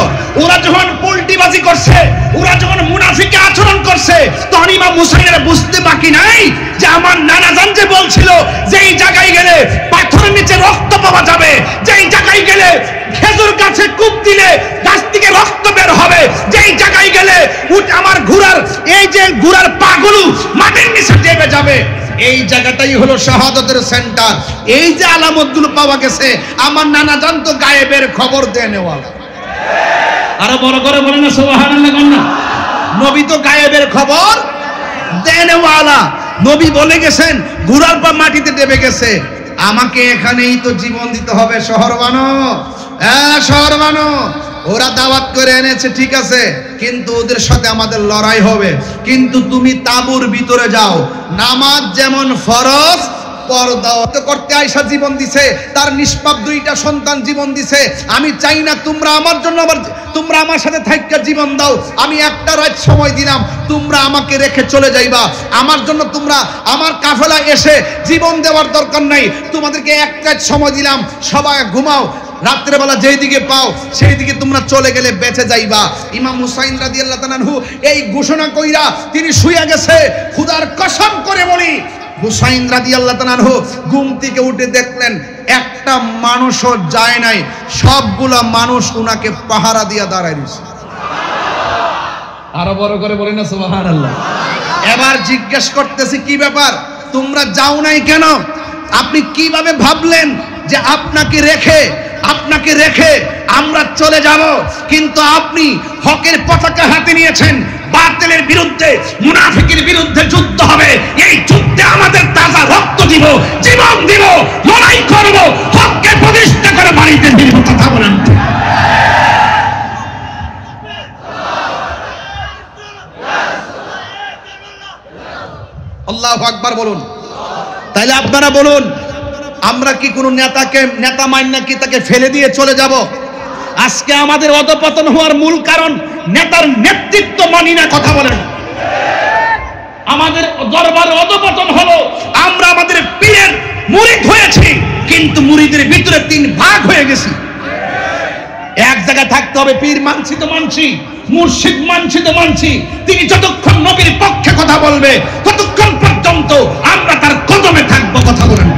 ওরা যখন পল্টিবাজি করছে, ওরা যখন মুনাফিকে আচরণ করছে, তখন ইমাম হুসাইনের বুঝতে বাকি নাই যে আমার নানা জান যে বলছিল যে এই জায়গায় গেলে পাথরের নিচে রক্ত পাওয়া যাবে, যেই জায়গায় গেলে খেজুর গাছে কূপ দিলে গাছ থেকে রক্ত বের হবে, যেই জায়গায় গেলে আমার ঘোড়ার এই যে ঘোড়ার পাগুলো মাটির নিচে দেবে যাবে, এই জায়গাটাই হলো শাহাদাতের সেন্টার। এই যে আলামতগুলো পাওয়া গেছে, আমার নানা জান তো গায়েবের খবর দেনেওয়ালা। আরো বড় করে বলেন না সুবহানাল্লাহ। নবী তো গায়েবের খবর দেনেওয়ালা। নবী বলে গেছেন ঘোড়ার পা মাটিতে দেবে গেছে, আমাকে এখানেই তো জীবন দিতে হবে। শহর বানো, হ্যাঁ শহর বানো। ওরা দাওয়াত করে এনেছে, ঠিক আছে, কিন্তু ওদের সাথে আমাদের লড়াই হবে। কিন্তু তুমি তাঁবুর ভিতরে যাও, নামাজ যেমন ফরজ, পর্দা করতে আয়সা জীবন দিছে, তার নিষ্পাপ দুইটা সন্তান জীবন দিছে। আমি চাই না তোমরা আমার জন্য তোমরা আমার সাথে থাইকা জীবন দাও। আমি একটা রাত সময় দিলাম, তোমরা আমাকে রেখে চলে যাইবা। আমার জন্য তোমরা আমার কাফেলা এসে জীবন দেওয়ার দরকার নাই। তোমাদেরকে এক রাত সময় দিলাম, সবাই ঘুমাও, রাত্রে বেলা যেই দিকে পাও সেই দিকে তোমরা চলে গেলে বেঁচে যাইবা। ইমাম হুসাইন রাদিয়াল্লাহু তাআলা আনহু এই ঘোষণা কইরা তিনি শুয়ে গেছে। খোদার কসম করে বলি, হুসাইন রাদিয়াল্লাহু তাআলা আনহু ঘুম থেকে উঠে দেখলেন একটা মানুষও যায় নাই, সবগুলা মানুষ উনাকে পাহারা দিয়া দাঁড়ায় রয়েছে। আরো বড় করে বলেন না সুবহানাল্লাহ। এবার জিজ্ঞেস করতেছি, কি ব্যাপার, তোমরা যাও নাই কেন? আপনি কিভাবে ভাবলেন যে আপনাকে রেখে আমরা চলে যাব? কিন্তু আপনি হকের পতাকা হাতে নিয়েছেন, বাতিলের বিরুদ্ধে, মুনাফিকের বিরুদ্ধে যুদ্ধ হবে। এই যুদ্ধে আমাদের তাজা রক্ত দিব, জীবন দিব, লড়াই করব, হককে প্রতিষ্ঠা করে বাড়িতে ফিরব। কথা বলেন। আল্লাহু আকবার বলুন। তাইলে আপনারা বলুন, আমরা কি কোনো নেতা মাইন্না কি তাকে ফেলে দিয়ে চলে যাব? আজকে আমাদের অধপতন হওয়ার মূল কারণ নেতার নেতৃত্ব মানি না। কথা বলেন। আমাদের দরবার অধপতন হলো আমরা আমাদের পীরের মুরিদ হয়েছি, কিন্তু মুরিদের ভিতরে তিন ভাগ হয়ে গেছি। এক জায়গায় থাকতে হবে, পীর মানছি তো মানছি, মুর্শিদ মানছি তো মানছি, তিনি যতক্ষণ নবীর পক্ষে কথা বলবে ততক্ষণ পর্যন্ত আমরা তার কদমে থাকবো। কথা বলেন।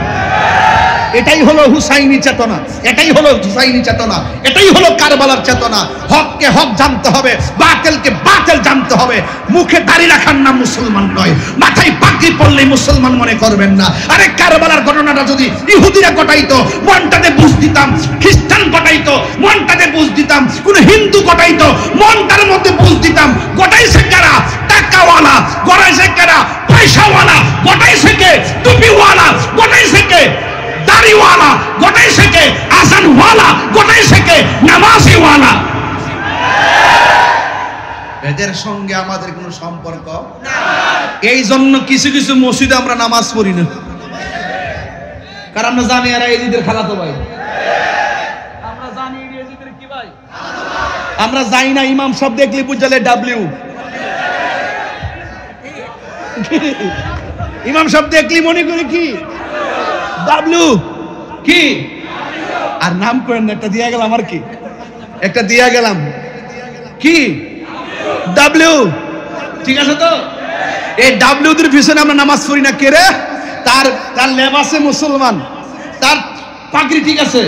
এটাই হলো হুসাইনি চেতনা, এটাই হলো হুসাইনি চেতনা, এটাই হলো কারবালার চেতনা। হককে হক জানতে হবে, বাতিলকে বাতিল জানতে হবে। মুখে দাড়ি রাখার নাম মুসলমান নয়, মাথায় পাগড়ি পরলেই মুসলমান মনে করবেন না। আরে কারবালার ঘটনাটা যদি ইহুদিরা ঘটাইতো, মনটাতে বুঝ দিতাম। খ্রিস্টান ঘটাইতো, মনটাতে বুঝ দিতাম। কোন হিন্দু ঘটাইতো, মনটার মধ্যে বুঝ দিতাম। ঘটাইছে কারা? টাকাওয়ালা। ঘটাইছে কারা? পয়সাওয়ালা। ঘটাইছে কে? টুপিওয়ালা। ঘটাইছে কে? দাড়িওয়ালা। ঘটাইছে কে? আজানওয়ালা। ঘটাইছে কে? নামাজিওয়ালা। এদের সঙ্গে আমাদের কোনো সম্পর্ক নাই। এই জন্য কিছু কিছু মসজিদে আমরা নামাজ পড়ি না, কারণ আমরা জানি এরা এজিদের খালাতো ভাই। আমরা জানি এজিদের কি ভাই। আমরা যাই না, ইমাম সব দেখলে বুঝালে ডাব্লিউ। ইমাম সাহেব দেখলি মনে করে কি ডাব্লিউ কি, আর নাম করেন না, একটা দিয়া গেলাম, আর কি একটা দিয়া গেলাম কি ডাব্লিউ, ঠিক আছে তো? এই ডাব্লিউ দের পিছনে আমরা নামাজ পড়ি না, কে রে? তার তার লেবাসে মুসলমান, তার পাগড়ি ঠিক আছে,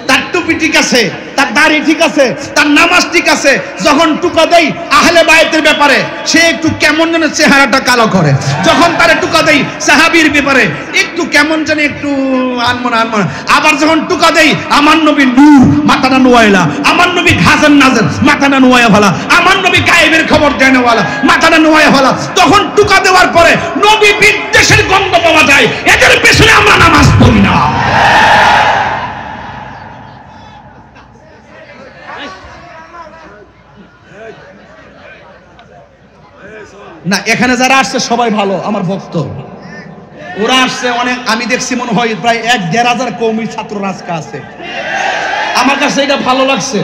তার টুপি ঠিক আছে, তার দাড়ি ঠিক আছে, তার নামাজ ঠিক আছে, যখন টুকা দেই আহলে বায়তের ব্যাপারে সে একটু কেমন যেন চেহারাটা কালো করে, যখন তারে টুকা দেই সাহাবীর ব্যাপারে একটু কেমন যেন একটু আনমনা, আবার যখন টুকা দেই আমার নবী নূর মাথাটা নোয়াইলা, আমার নবী ঘাজের নাজের মাথাটা নোয়াইয়া ভালা, আমার নবী গায়েবের খবর দেনওয়ালা মাথাটা নোয়াইয়া ভালা, তখন টুকা দেওয়ার পরে নবী বিদ্বেষের গন্ধ পাওয়া যায়, এদের পেছনে আমরা নামাজ পড়ি না। না, এখানে যারা আসছে সবাই ভালো, আমার ভক্ত, ওরা আসছে অনেক, আমি দেখছি মনে হয় প্রায় ১-১.৫ কওমি ছাত্র রাজকা আছে। আমার কাছে এটা ভালো লাগছে,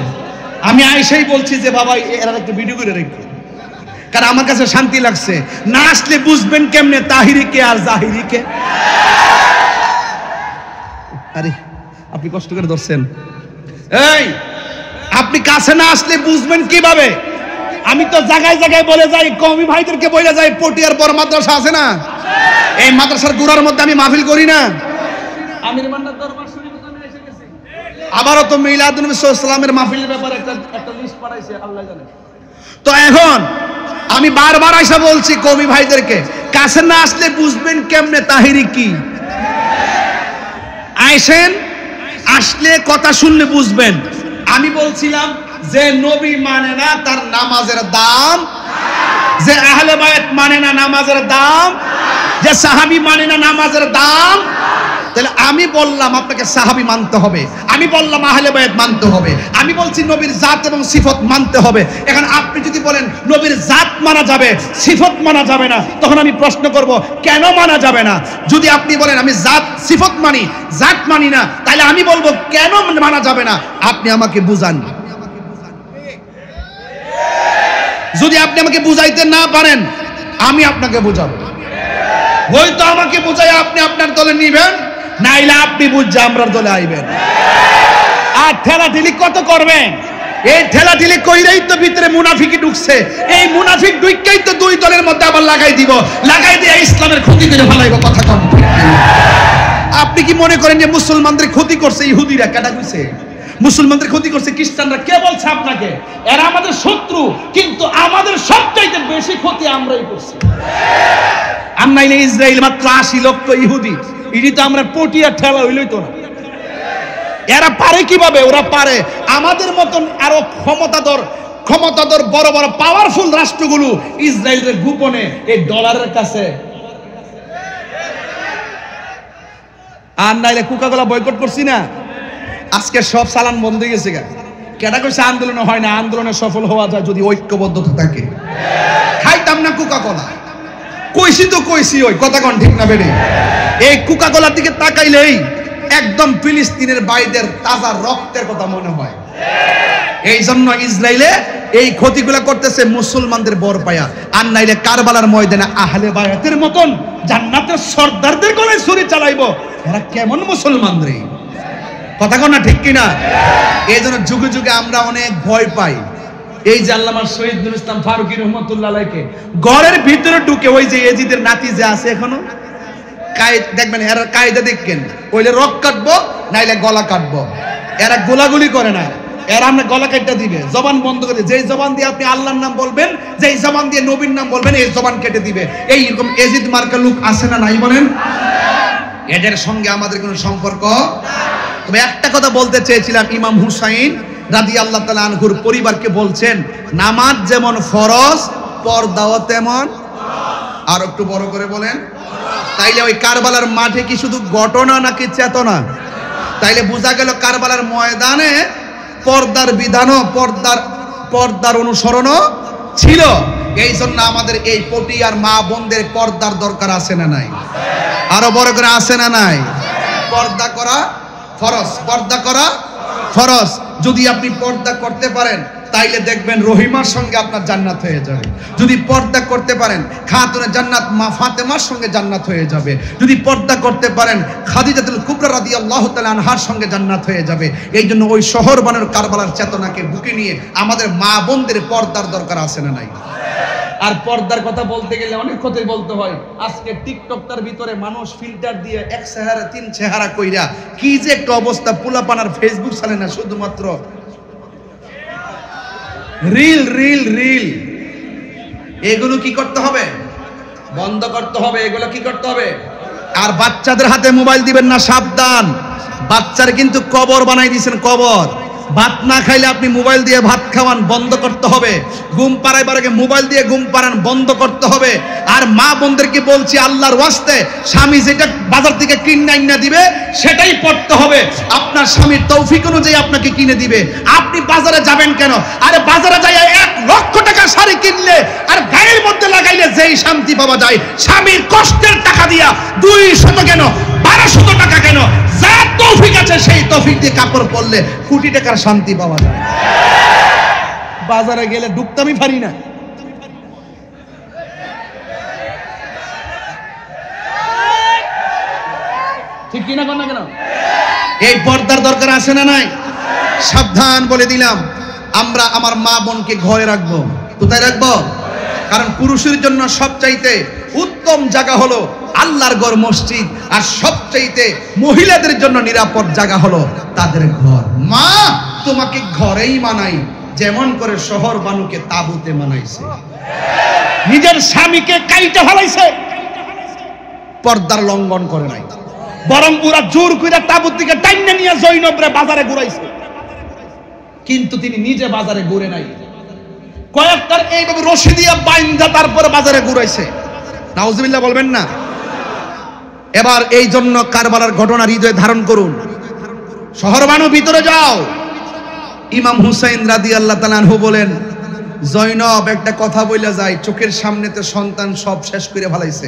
আমি আইসাই বলছি যে বাবা এরা একটু ভিডিও করে রেখে, কারণ আমার কাছে শান্তি লাগছে। না আসলে বুঝবেন কেমনে তাহিরিকে আর জাহিরিকে। আরে আপনি কষ্ট করে ধরছেন, এই আপনি কাছে না আসলে বুঝবেন কিভাবে? আমি তো জায়গায় জায়গায় বলে যাই, কওমি ভাইদেরকে বলে যাই, পটিয়ার বড় মাদ্রাসা আছে না, এই মাদ্রাসার গোড়ার মধ্যে আমি মাহফিল করি না। আমির মান্নার দরবার শরীফে আমি এসে গেছি, আবারও তো মিলাদুন নবী সাল্লাল্লাহু আলাইহি ওয়াসাল্লামের মাহফিলের ব্যাপারে একটা লিস্ট পাঠাইছে, আল্লাহ জানে। তো এখন আমি বারবার আইসা বলছি কওমি ভাইদেরকে, কাছে না আসলে বুঝবেন কেমনে তাহিরি কি। আইসেন, আসলে কথা শুনলে বুঝবেন। আমি বলছিলাম যে নবী মানে না তার নামাজের দাম, যে আহলে বায়ত মানে না নামাজের দাম, যে সাহাবী মানে না নামাজের দাম, তাহলে আমি বললাম আপনাকে সাহাবী মানতে হবে, আমি বললাম আহলে বায়ত মানতে হবে, আমি বলছি নবীর জাত এবং সিফত মানতে হবে। এখন আপনি যদি বলেন নবীর জাত মানা যাবে, সিফত মানা যাবে না, তখন আমি প্রশ্ন করব কেন মানা যাবে না? যদি আপনি বলেন আমি জাত সিফত মানি, জাত মানি না, তাহলে আমি বলবো কেন মানা যাবে না, আপনি আমাকে বুঝান। যদি আপনি আমাকে বুঝাইতে না পারেন আমি আপনাকে বুঝাবো, হয়তো আমাকে বুঝাই আপনি আপনার দলে নিবেন, নাইলে আপনি বুঝে আমরার দলে আইবেন। আর ঠেলাঠেলি কত করবেন? এই ঠেলাঠেলি কইরাই তো ভিতরে মুনাফিকি ঢুকছে, এই মুনাফিক ঢুককেই তো দুই দলের মধ্যে আবার লাগাই দিব, লাগাই দিয়ে ইসলামের ক্ষতি করে ফেলাইব। কথা কম। আপনি কি মনে করেন যে মুসলমানদের ক্ষতি করছে ইহুদিরা? কেডা কইছে? মুসলমানদের ক্ষতি করছে খ্রিস্টানরা। কে বলছে আপনাকে? এরা আমাদের শত্রু, কিন্তু আমাদের সবচাইতে বেশি ক্ষতি আমরাই করছি। আর নাইলে ইসরায়েল মাত্র ৮০ লক্ষ ইহুদি, এটি তো আমরা পটিয়া ঠেলা হইলই তো না। এরা পারে কিভাবে? ওরা পারে আমাদের মতন আরো ক্ষমতাধর বড় বড় পাওয়ারফুল রাষ্ট্রগুলো ইসরায়েলের গোপনে এই ডলারের কাছে, আর নাইলে কোকাকোলা বয়কট করছি না, আজকে সব চালান বন্ধ হয়ে গেছে। কেটা কইছে আন্দোলন হয় না? আন্দোলনে সফল হওয়া যায় যদি ঐক্যবদ্ধতা থাকে। খাইতাম না কোকাকোলা, কইছি তো কইছি, ওই কথা কোন ঠিক না বেড়ে? এই কোকাকোলার দিকে তাকাইলেই একদম ফিলিস্তিনের ভাইদের তাজা রক্তের কথা মনে হয়। এই জন্য ইসরায়েলে এই ক্ষতিগুলো করতেছে মুসলমানদের বর পায়া, আর নাইলে কারবালার ময়দানে আহলে বায়াতের মতন জান্নাতের সর্দারদের গলায় ছুরি চালাইবো। এরা কেমন মুসলমান রে? কথা কোন না ঠিক কিনা? এই জন্য যুগে যুগে আমরা অনেক ভয় পাই। এই যে আল্লামা শহীদ নুরুল ইসলাম ফারুকী রহমাতুল্লাহ আলাইহি ঘরের ভিতরে ঢুকে, ওই যে এজিদের নাতি যে আছে এখনো, দেখবেন এরা কায়দা দেখেন, ওইলে রক কাটবো নাইলে গলা কাটবো। এরা গোলাগুলি করে না, এরা আমরা গলা কেটে দিবে, জবান বন্ধ করে। যেই জবান দিয়ে আপনি আল্লাহর নাম বলবেন, যেই জবান দিয়ে নবীর নাম বলবেন, এই জবান কেটে দিবে। এইরকম এজিদ মার্কা লোক আছে না নাই বলেন? এদের সঙ্গে আমাদের কোনো সম্পর্ক। তবে একটা কথা বলতে চেয়েছিলাম, ইমাম হুসাইন রাদিয়াল্লাহু তাআলা আনহুর পরিবারকে বলছেন, নামাজ যেমন ফরজ, পর্দাও তেমন। আর একটু বড় করে বলেন। তাইলে ওই কারবালার মাঠে কি শুধু ঘটনা নাকি চেতনা? তাইলে বোঝা গেল কারবালার ময়দানে পর্দার বিধানও, পর্দার অনুসরণও ছিল। এই জন্য আমাদের এই পটিয়ার মা বোনদের পর্দার দরকার আছে না নাই? আরো বড় করে আছে না নাই? পর্দা করা ফরজ, পর্দা করা ফরজ। যদি আপনি পর্দা করতে পারেন তাইলে দেখবেন রহিমার সঙ্গে আপনার জান্নাত হয়ে যাবে। যদি পর্দা করতে পারেন খাতুনে জান্নাত মা ফাতেমার সঙ্গে জান্নাত হয়ে যাবে। যদি পর্দা করতে পারেন খাদিজাতুল কুবরা রাদিয়াল্লাহু তাআলা আনহার সঙ্গে জান্নাত হয়ে যাবে। এই জন্য ওই শহর বানের কারবালার চেতনাকে বুকে নিয়ে আমাদের মা বোনদের পর্দার দরকার আছে না নাই? আর পর্দার কথা বলতে গেলে অনেক কথাই বলতে হয়। আজকে টিকটকটার ভিতরে মানুষ ফিল্টার দিয়ে এক চেহারা তিন চেহারা কইরা কি যে একটা অবস্থা, পোলাপানার ফেসবুক চালে না, শুধুমাত্র রিল রিল রিল। এগুলো কি করতে হবে? বন্ধ করতে হবে। এগুলো কি করতে হবে? আর বাচ্চাদের হাতে মোবাইল দিবেন না, সাবধান। বাচ্চার কিন্তু কবর বানাই দিয়েছেন, কবর। ভাত না খাইলে আপনি মোবাইল দিয়ে ভাত খাওয়ান, বন্ধ করতে হবে। ঘুম পাড়াইবার আগে মোবাইল দিয়ে ঘুম পাড়ান, বন্ধ করতে হবে। আর মা বোনদেরকে বলছি, আল্লাহর ওয়াস্তে স্বামী যেটা বাজার থেকে কিনে দিবে সেটাই পড়তে হবে। আপনার স্বামীর তৌফিক অনুযায়ী আপনাকে কিনে দিবে। আপনি বাজারে যাবেন কেন? আরে বাজারে যাই 1 লক্ষ টাকা শাড়ি কিনলে আর গায়ের মধ্যে লাগাইলে যেই শান্তি পাওয়া যায়, স্বামীর কষ্টের টাকা দিয়া 200 কেন 1200 টাকা কেন, যা তৌফিক আছে সেই তৌফিক দিয়ে কাপড় পরলে কোটি টাকার শান্তি পাওয়া যায়। বাজারে গেলে ঢুকতামই পারি না। ঠিক কিনা কর না কেন? এই পর্দার দরকার আছে না নাই? সাবধান বলে দিলাম, আমরা আমার মা বোনকে ঘরে রাখবো। কোথায় রাখবো? কারণ পুরুষের জন্য সবচাইতে উত্তম জায়গা হলো আল্লাহর ঘর, মসজিদ। আর সবচাইতে মহিলাদের জন্য নিরাপদ জায়গা হলো তাদের ঘর। মা তোমাকে ঘরেই মানাই, যেমন করে শহর বানুকে তাবুতে মানাইছে। নিজের স্বামীকে কাইটা ফেলাইছে, পর্দার লঙ্ঘন করে নাই, বরং ওরা জোর করে তাবুত থেকে টাইনে নিয়ে জৈনবরে বাজারে ঘুরাইছে। কিন্তু তিনি নিজে বাজারে ঘুরে নাই, কয়েকটার এইভাবে রশি দিয়া বাইন্ধা তারপরে বাজারে ঘুরাইছে। নাউজুবিল্লাহ বলবেন না? এবার এই জন্য কারবালার ঘটনা হৃদয়ে ধারণ করুন। শহর বানু ভিতরে যাও। ইমাম হুসাইন রাদিয়াল্লাহু তাআলা আনহু বলেন, জৈনব একটা কথা বইলা যায়, চোখের সামনে তো সন্তান সব শেষ করে ফেলাইছে,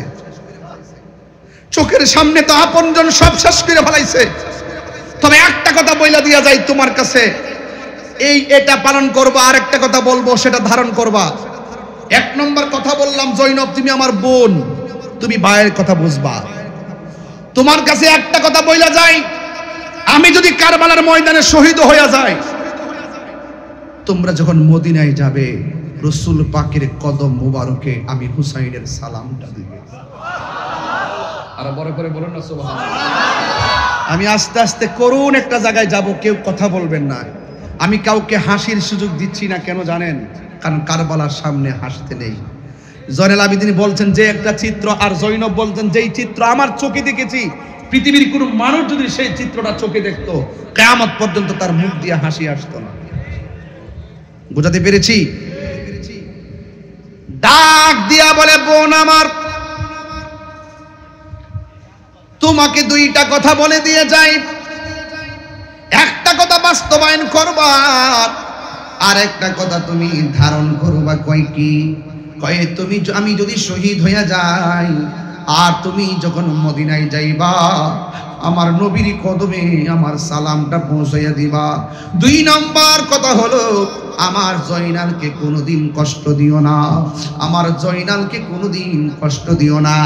চোখের সামনে তো আপনজন সব শেষ করে ফেলাইছে, তবে একটা কথা বইলা দিয়া যায় তোমার কাছে, এটা পালন করবা, আর একটা কথা বলবো সেটা ধারণ করবা। 1 নম্বর কথা বললাম, জৈনব তুমি আমার বোন, তুমি ভাইয়ের কথা বুঝবা। তোমার কাছে একটা কথা বইলা যায়, আমি যদি কারবালার ময়দানে শহীদ হইয়া যাই, তোমরা যখন মদিনায় যাবে রাসূল পাকের কদম মোবারকে আমি হুসাইনের সালামটা দিবে। আর বড় করে বলুন না সুবহানাল্লাহ। আমি আস্তে আস্তে করুন একটা জায়গায় যাব, কেউ কথা বলবেন না। আমি কাউকে হাসির সুযোগ দিচ্ছি না, কেন জানেন? কারণ কারবালার সামনে হাসতে নেই। জয়নুল আবেদিন বলছেন যে একটা চিত্র, আর জৈনব বলছেন যেই চিত্র আমার চোখে দেখেছি, পৃথিবীর কোন মানুষ যদি সেই চিত্রটা চোখে দেখতো, কিয়ামত পর্যন্ত তার মুখ দিয়ে হাসি আসতো না। বুঝাতে পেরেছি? ডাক দিয়া বলে, বোন আমার, তোমাকে 2টা কথা বলে দিয়ে যাই, একটা কথা বাস্তবায়ন করবা, আর একটা কথা তুমি ধারণ করবা। কয় কি? কয় আমি যদি শহীদ হইয়া যাই আর তুমি যখন মদিনায় যাইবা, আমার নবীর কদমে আমার সালামটা পৌঁছাইয়া দিবা। 2 নম্বর কথা হলো, আমার জয়নালকে কোনোদিন কষ্ট দিও না, আমার জয়নালকে কোনোদিন কষ্ট দিও না।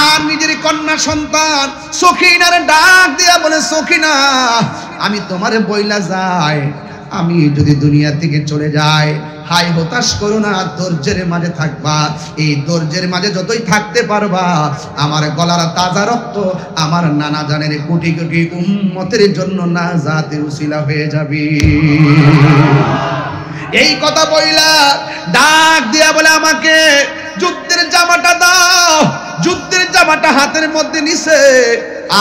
আর নিজের কন্যা সন্তান সখিনারে ডাক দিয়া বলে, সখিনা আমি তোমারে বইলা যাই, আমি যদি দুনিয়া থেকে চলে যাই, হাই হতাশ করো না, ধৈর্যের মাঝে থাকবা। এই ধৈর্যের মাঝে যতই থাকতে পারবা, আমার গলার তাজা রক্ত আমার নানা জানের কোটি কোটি উম্মতের জন্য নাজাতের উসিলা হয়ে যাবে। এই কথা বইলা ডাক দিয়া বলে, আমাকে যুদ্ধের জামাটা দাও। যুদ্ধের জামাটা হাতের মধ্যে নিছে,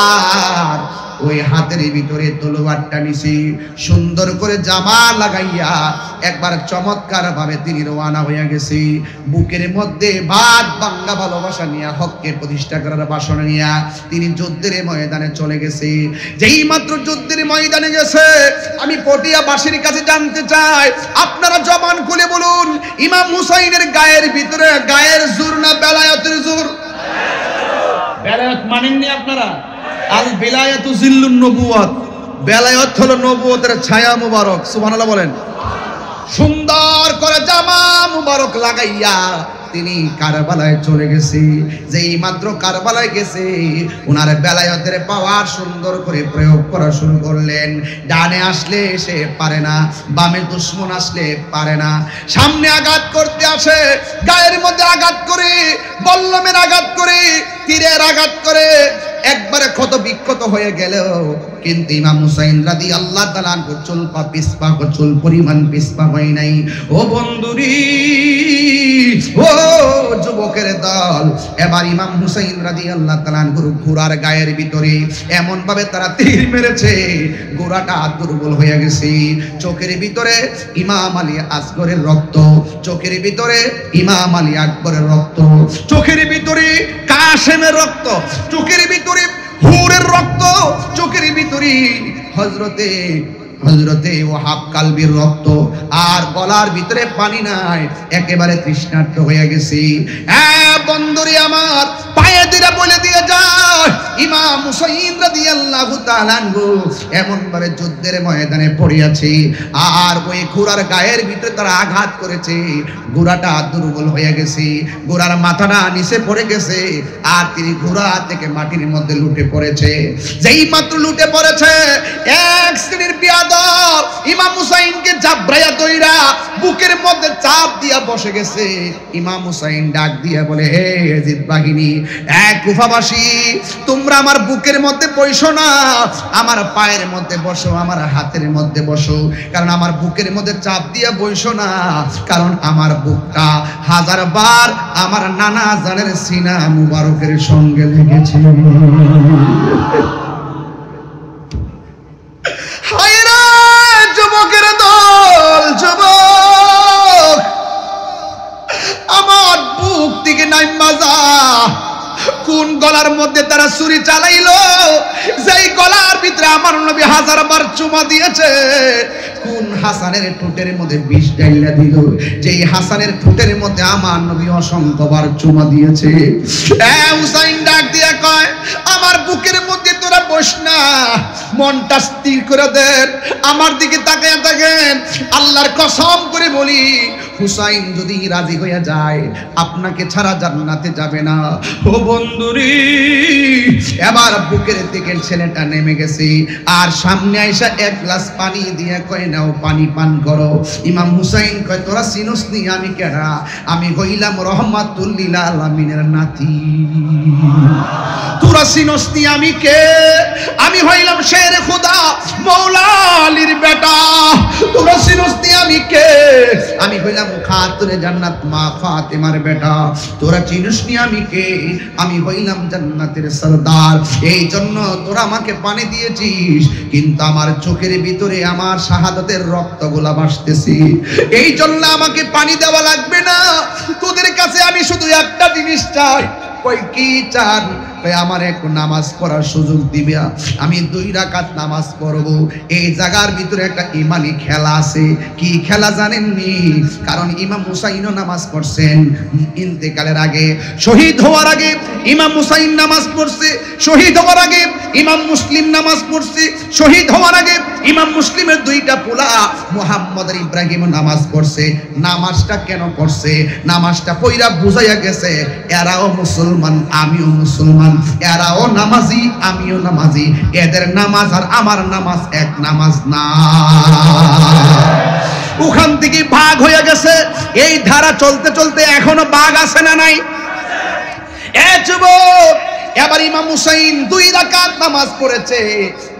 আর ওই হাতের ভিতরে তলোয়ারটা নিছি। সুন্দর করে জামা লাগাইয়া একবার চমৎকার ভাবে তিনি রওনা হইয়া গেছি। বুকের মধ্যে ভাত বাংলা ভালোবাসা নিয়া, হককে প্রতিষ্ঠা করার বাসনা নিয়া তিনি যুদ্ধের ময়দানে চলে গেছে। যেই মাত্র যুদ্ধের ময়দানে গেছে, আমি পটিয়াবাসীর কাছে জানতে চাই, আপনারা জবান খুলে বলুন, ইমাম হুসাইনের গায়ের ভিতরে গায়ের জোর না বেলায়েতের জোর? বেলায়েত মানেননি আপনারা? আল বিলায়াতু জিল্লুন নবুওয়াত, বেলায়েত হলো নবুয়তের ছায়া মুবারক। সুবহানাল্লাহ বলেন। সুন্দর মোবারক লাগাইয়া তিনি কারবালায় চলে গেছে। যেই মাত্র কারবালায় গেছে ওনার বেলায়েতের পাওয়ার সুন্দর করে প্রয়োগ করা শুরু করলেন। ডানে আসলে সে পারে না, বামে দুশমন আসলে পারে না, সামনে আঘাত করতে আসে গায়ের মধ্যে আঘাত করে, বল্লমের আঘাত করে, তীরের আঘাত করে, একবারে ক্ষত বিক্ষত হয়ে গেল। কিন্তু ইমাম হুসাইন রাদিয়াল্লাহু তাআলা চুল পিছপা চুল পরিমাণ পিছপা হয় নাই। ও বন্ধুরি, ও যুবকের দল, এবার ইমাম হুসাইন রাদিয়াল্লাহু তাআলা ঘোড়ার গায়ের ভিতরে এমন ভাবে তারা তীর মেরেছে ঘোড়াটা দুর্বল হয়ে গেছে। চোখের ভিতরে ইমাম আলী আসগরের রক্ত, চোখের ভিতরে ইমাম আলী আকবরের রক্ত, চোখের ভিতরে কাসেমের রক্ত, চোখের ভিতরে হুরের রক্ত, চোখের ভিতরে হযরতে ওয়াহাব কালবির রক্ত, আর গলার ভিতরে পানি নাই, একেবারে তৃষ্ণার্ত হয়ে গেছে। বন্ধুরে আমার, পায়ে দিরা বলে দিয়ে যায় ইমাম হুসাইন রাদিয়াল্লাহু তাআলা আনহু এমন ভাবে যুদ্ধের ময়দানে পড়ে আছে, আর ওই ঘোড়ার গায়ের ভিতরে তারা আঘাত করেছে, ঘোড়াটা দুর্বল হয়ে গেছে, ঘোড়ার মাথাটা নিচে পড়ে গেছে, আর তিনি ঘোড়া থেকে মাটির মধ্যে লুটে পড়েছে। যেই মাত্র লুটে পড়েছে, এক শ্রেণীর বিয়াদব ইমাম হুসাইনকে জাবরাইয়া দইরা বুকের মধ্যে চাপ দিয়া বসে গেছে। ইমাম হুসাইন ডাক দিয়া বলে, হে ইয়াজিদ বাহিনী, এক কুফাবাসী, তোমরা আমার বুকের মধ্যে বসো না, আমার পায়ের মধ্যে বসো, আমার হাতের মধ্যে বসো, কারণ আমার বুকের মধ্যে চাপ দিয়া বসো না, কারণ আমার বুকটা 1000 বার আমার নানা জানের সিনা মুবারকের সঙ্গে লেগেছে। হায়রে যুবকের দল, যুবক, আমার বুক থেকে নাইমা যা। কোন গলার মধ্যে তারা ছুরি চালাইলো, যেই গলার ভিতরে আমার নবী 1000 বার চুমা দিয়েছে? কোন হাসানের ঠোঁটের মধ্যে বিষ ঢাইলা দিল, যেই হাসানের ঠোঁটের মধ্যে আমার নবী অসংখ্যবার চুমা দিয়েছে? হুসাইন ডাক দিয়া কয়, আমার বুকের মধ্যে তোরা বস না, মনটা স্থির করে দেন, আমার দিকে তাকায় থাকেন। আল্লাহর কসম করে বলি, হুসাইন যদি রাজি হয়ে যায় আপনাকে ছাড়া জান্নাতে যাবে না। ও বন্ধুরি, এবার বুকের দিকে ছেলেটা নেমে গেছে, আর সামনে আইসা এক গ্লাস পানি দিয়ে কয়, নাও পানি পান করো। ইমাম হুসাইন কয়, তোরা চিনস নি আমি কেডা? আমি হইলাম রহমাতুল লিল আলামিনের নাতি। তোরা চিনস নি আমি কে? আমি হইলাম শের খোদা মওলা আলীর বেটা। তোরা চিনস নি আমি কে? আমি হইলাম খাতুনে জান্নাত মা ফাতেমার বেটা। তোরা চিনস নি আমি কে? আমি হইলাম জান্নাতের সরদার। এই জন্য তোরা আমাকে পানি দিয়েছিস, কিন্তু আমার চোখের ভিতরে আমার শাহাদাতের রক্তগুলা ভাসতেছে, এই জন্য আমাকে পানি দেওয়া লাগবে না। তোদের কাছে আমি শুধু একটা জিনিস চাই। কই কি চান? আমার এক নামাজ পড়ার সুযোগ দিবে, আমি 2 রাকাত নামাজ পড়ব। এই জায়গার ভিতরে একটা ইমানি খেলা আছে। কি খেলা জানেননি? কারণ ইমাম হুসাইনও নামাজ পড়ছেন ইন্তেকালের আগে, শহীদ হওয়ার আগে ইমাম হুসাইন নামাজ পড়ছে, শহীদ হওয়ার আগে ইমাম মুসলিম নামাজ পড়ছে, শহীদ হওয়ার আগে ইমাম মুসলিমের 2টা পোলা মুহাম্মদ আর ইব্রাহিম নামাজ পড়ছে। নামাজটা কেন পড়ছে? নামাজটা পয়রা বুঝাইয়া গেছে, এরাও মুসলমান আমিও মুসলমান, এরাও নামাজি আমিও নামাজি, এদের নামাজ আর আমার নামাজ এক নামাজ না। ওখান থেকে ভাগ হয়ে গেছে। এই ধারা চলতে চলতে এখনো ভাগ আছে না নাই? এ যুবক, এবার ইমাম হুসাইন 2 রাকাত নামাজ পড়েছে।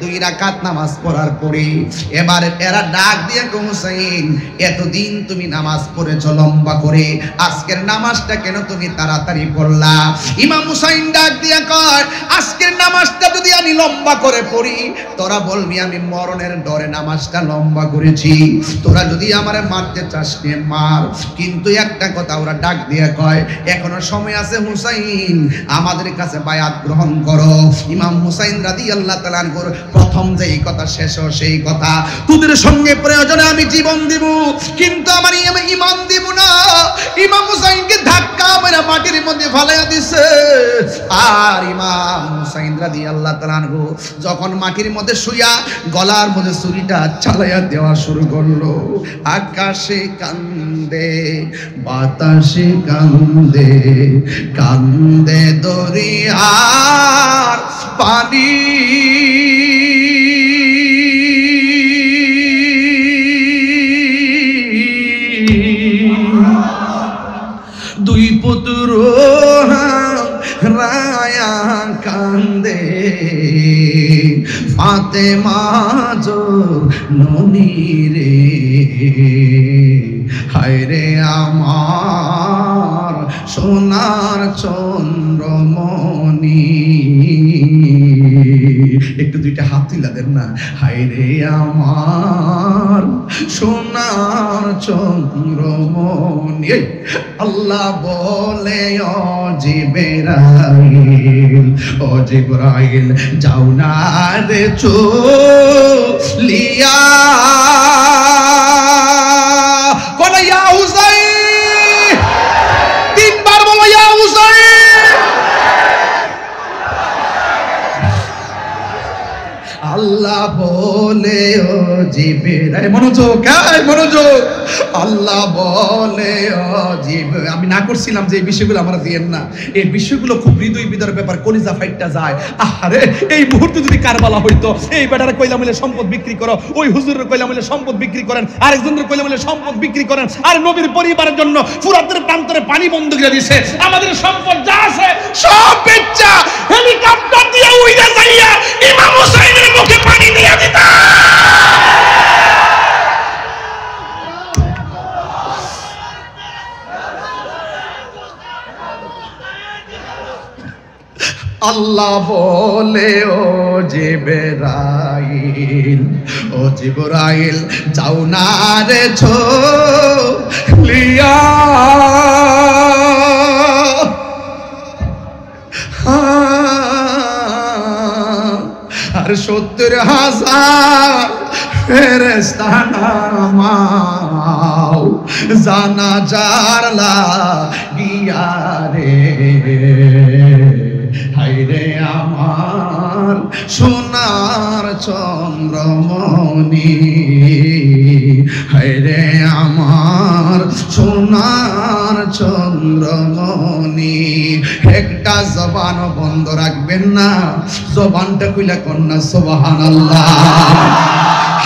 2 রাকাত নামাজ পড়ার পরে এবার এরা ডাক দিয়ে, হুসাইন, এতদিন তুমি নামাজ পড়েছো লম্বা করে, আজকের নামাজটা কেন তুমি তাড়াতাড়ি পড়লা? ইমাম হুসাইন ডাক দিয়ে কয়, আজকের নামাজটা যদি আমি লম্বা করে পড়ি, তোরা বলবি আমি মরণের ডরে নামাজটা লম্বা করেছি। তোরা যদি আমারে মারতে চাস নিয়ে মার, কিন্তু একটা কথা ওরা ডাক দিয়ে কয়, এখনো সময় আছে হুসাইন, আমাদের কাছে বায়াত গ্রহণ করো। ইমাম হুসাইন রাদিয়াল্লাহু তাআলা প্রথম যেই কথা শেষও সেই কথা, তোদের সঙ্গে প্রয়োজনে আমি জীবন দিব, কিন্তু আমার ইমান দিব না। ইমাম হুসাইনকে ধাক্কা মেরে মাটির মধ্যে ফালাইয়া দিছে। আর ইমাম হুসাইন রাদিয়াল্লাহু তাআলা আনহু যখন মাটির মধ্যে শুইয়া গলার মধ্যে ছুরিটা চালাইয়া দেওয়া শুরু করলো, আকাশে কান্দে বাতাসে কান্দে, কান্দে দরিয়ার পানি, দুই পুত্র রায়া কান্দে, ফাতেমা জননী রে, হায় রে আমার সোনার চন্দ্রমণি। একটু দুইটা হাত তুলে দেন না, হায় রে আমার সোনার চন্দ্রমণি। আল্লাহ বলে ও জিবরাইল, ও জিবরাইল যাও না রে চলিয়া, কোন ইয়া হুসাইন, তিনবার বলো ইয়া হুসাইন। আল্লাহ বলে ও জিবরাইল, মনোযোগ মনোযোগ, আল্লাহ বলে ও জিবরাইল। আমি না করছিলাম যে এই বিষয়গুলো আমরা দিয়েন না, এই বিষয়গুলো খুব হৃদয় বিদার ব্যাপার, কলিজা ফাইটটা যায়। আরে এই মুহূর্তে যদি কারবালা হইতো, এই বেটারে কইলা মিলে সম্পদ বিক্রি করো, ওই হুজুরের কইলা মিলে সম্পদ বিক্রি করেন, আরেকজনের কইলা মিলে সম্পদ বিক্রি করেন, আর নবীর পরিবারের জন্য ফুরাতের প্রান্তরে পানি বন্ধ করে দিয়েছে, আমাদের সম্পদ যা আছে সব বেচা হেলিকপ্টার দিয়ে উইরা যাইয়া ইমাম হুসাইনের মুখে পানি দিয়ে দিতা। আল্লাহ বলে ও জিবরাইল, ও জিবরাইল যাও না রে চলিয়া, আর 70,000 ফেরেশতা নামাও জানাজার লাগিয়া রে, হায় রে আমার সোনার চন্দ্রমণি, হায় রে আমার সোনার চন্দ্রমণি। একটা জবান বন্ধ রাখবেন না, জবানটা কইলা কন্যা সুবহানাল্লাহ।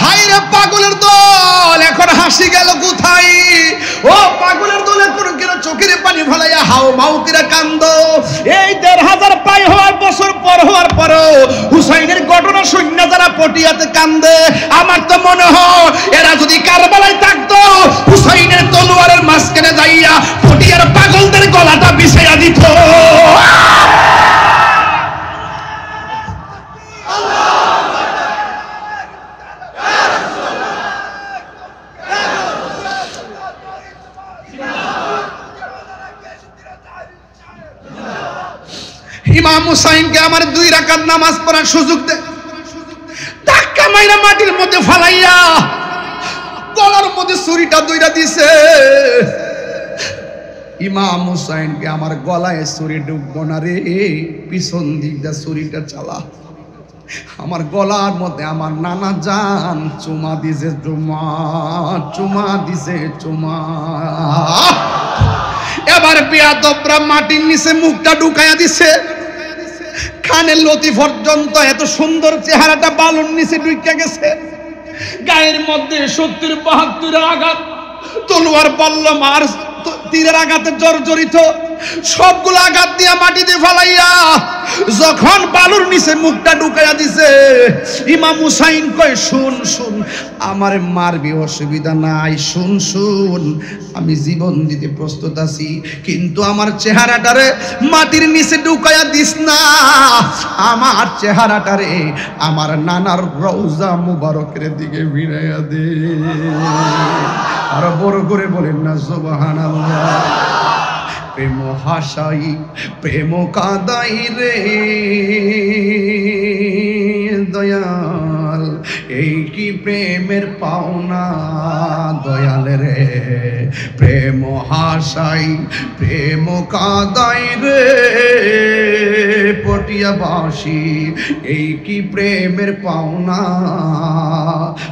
হায় রে পাগলের দল, এখন হাসি গেল কোথায়? ও পাগলের দল, এখন কেন চোখের পানি ফেলাইয়া হাও মাও করে কান্দো? এই 1,500 পাই হওয়ার বছর পর হওয়ার পরও হুসাইনের ঘটনা শূন্য যারা পটিয়াতে কান্দে, আমার তো মনে হয় এরা যদি কারবালায় থাকতো, হুসাইনের তলোয়ারের মাঝখানে যাইয়া পটিয়ার পাগলদের গলাটা বিছাইয়া দিত। ইমাম হুসাইনকে আমার 2 রাকাত নামাজ পড়ার সুযোগ দে, ধাক্কা মাইরা মাটির মধ্যে ফালাইয়া গলার মধ্যে ছুরিটা দুইটা দিছে। ইমাম হুসাইনকে আমার গলায় ছুরি ঢুকবো না রে, পিছন দিক দিয়ে ছুরিটা চালা। আমার গলার মধ্যে আমার নানা জান চুমা দিছে, চুমা দিছে চুমা। এবার বেয়াদবরা মাটির নিচে মুখটা ঢুকাইয়া দিছে, কানের লতি পর্যন্ত এত সুন্দর চেহারাটা বালুর নিচে ঢুকে গেছে। গায়ের মধ্যে 70-72 আঘাত, তলোয়ার বল্লম আর তীরের আঘাতে জর্জরিত, সবগুলো আঘাত দিয়া মাটিতে ফালাইয়া যখন বালুর নিচে মুখটা ঢুকাইয়া দিছে, ইমাম হুসাইন কয় শুন শুন, আমার মারবি অসুবিধা নাই, শুন শুন, আমি জীবন দিতে প্রস্তুত আছি, কিন্তু আমার চেহারাটারে মাটির নিচে ঢুকাইয়া দিস না, আমার চেহারাটারে আমার নানার রওজা মুবারকের দিকে ফিরাইয়া দে। আর বড় করে বলেন না সুবহানাল্লাহ। প্রেম হাসাই প্রেম কাদাই রে দয়া দয়াল এই কি প্রেমের পাওনা দয়াল রে প্রেম হাসাই প্রেম কাদাই রে পটিয়াবাসী এই কি প্রেমের পাওনা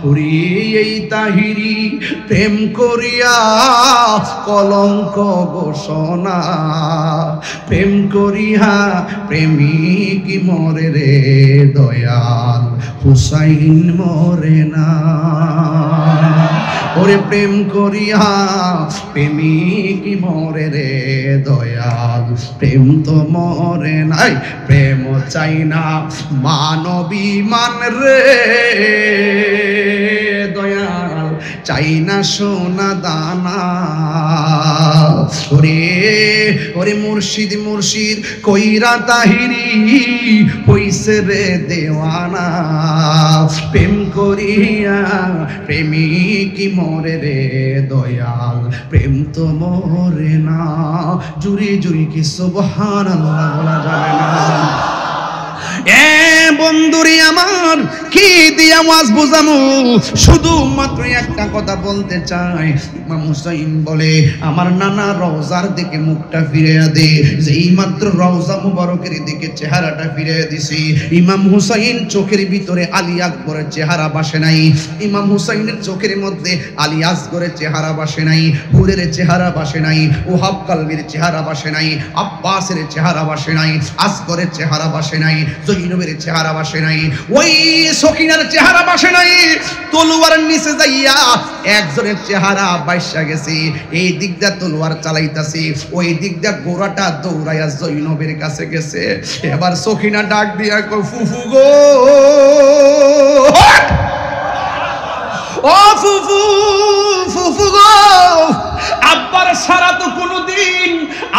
ওরে এই তাহিরি প্রেম করিয়া কলঙ্ক ঘোষণা প্রেম করিয়া প্রেমিক মরে রে দয়াল হুসাইন মরে না ওরে প্রেম করিয়া প্রেমিক মরে রে দয়াল প্রেম তো মরে নাই প্রেম চাই না মানবী মান রে দয়াল চাই না সোনা দানা ওরে ওরে মুর্শিদ মুর্শিদ কইরা তাহিরি হইছে রে দেওয়ানা প্রেম করিয়া প্রেমিক মরে রে দয়াল প্রেম তো মরে না জুরি জুরি কি সুবহানাল্লাহ বলা যাবে না এ বন্ধুরি আমার কি দিয়া ওয়াজ বুঝামু শুধু মাত্র একটা কথা বলতে চাই ইমাম হুসাইন বলে আমার নানা রওজার দিকে মুখটা ফিরিয়ে দে যেই মাত্র রওজা মুবারকের দিকে চেহারাটা ফিরিয়ে দিছি ইমাম হুসাইন চোখের ভিতরে আলী আকবরের চেহারা বাসে নাই ইমাম হুসাইনের চোখের মধ্যে আলী আসগরের চেহারা বাসে নাই হুরের চেহারা বাসে নাই ওহাব কালবির চেহারা বাসে নাই আব্বাসের চেহারা বাসে নাই আসগরের চেহারা বাসে নাই জৈনবের চেহারা বাসে নাই ওই সকিনার চেহারা বাসে নাই তলোয়ারের নিচে যাইয়া একজনের চেহারা বাইসা গেছে এই দিক দিয়ে তলোয়ার চালাইতাছি ওই দিক দিয়ে গোরাটা দৌড়াইয়া জৈনবের কাছে গেছে এবার সকিনা ডাক দিয়া কই ফুফু গো ও ফুফু ফুফু গো আব্বার সারা তো কোনদিন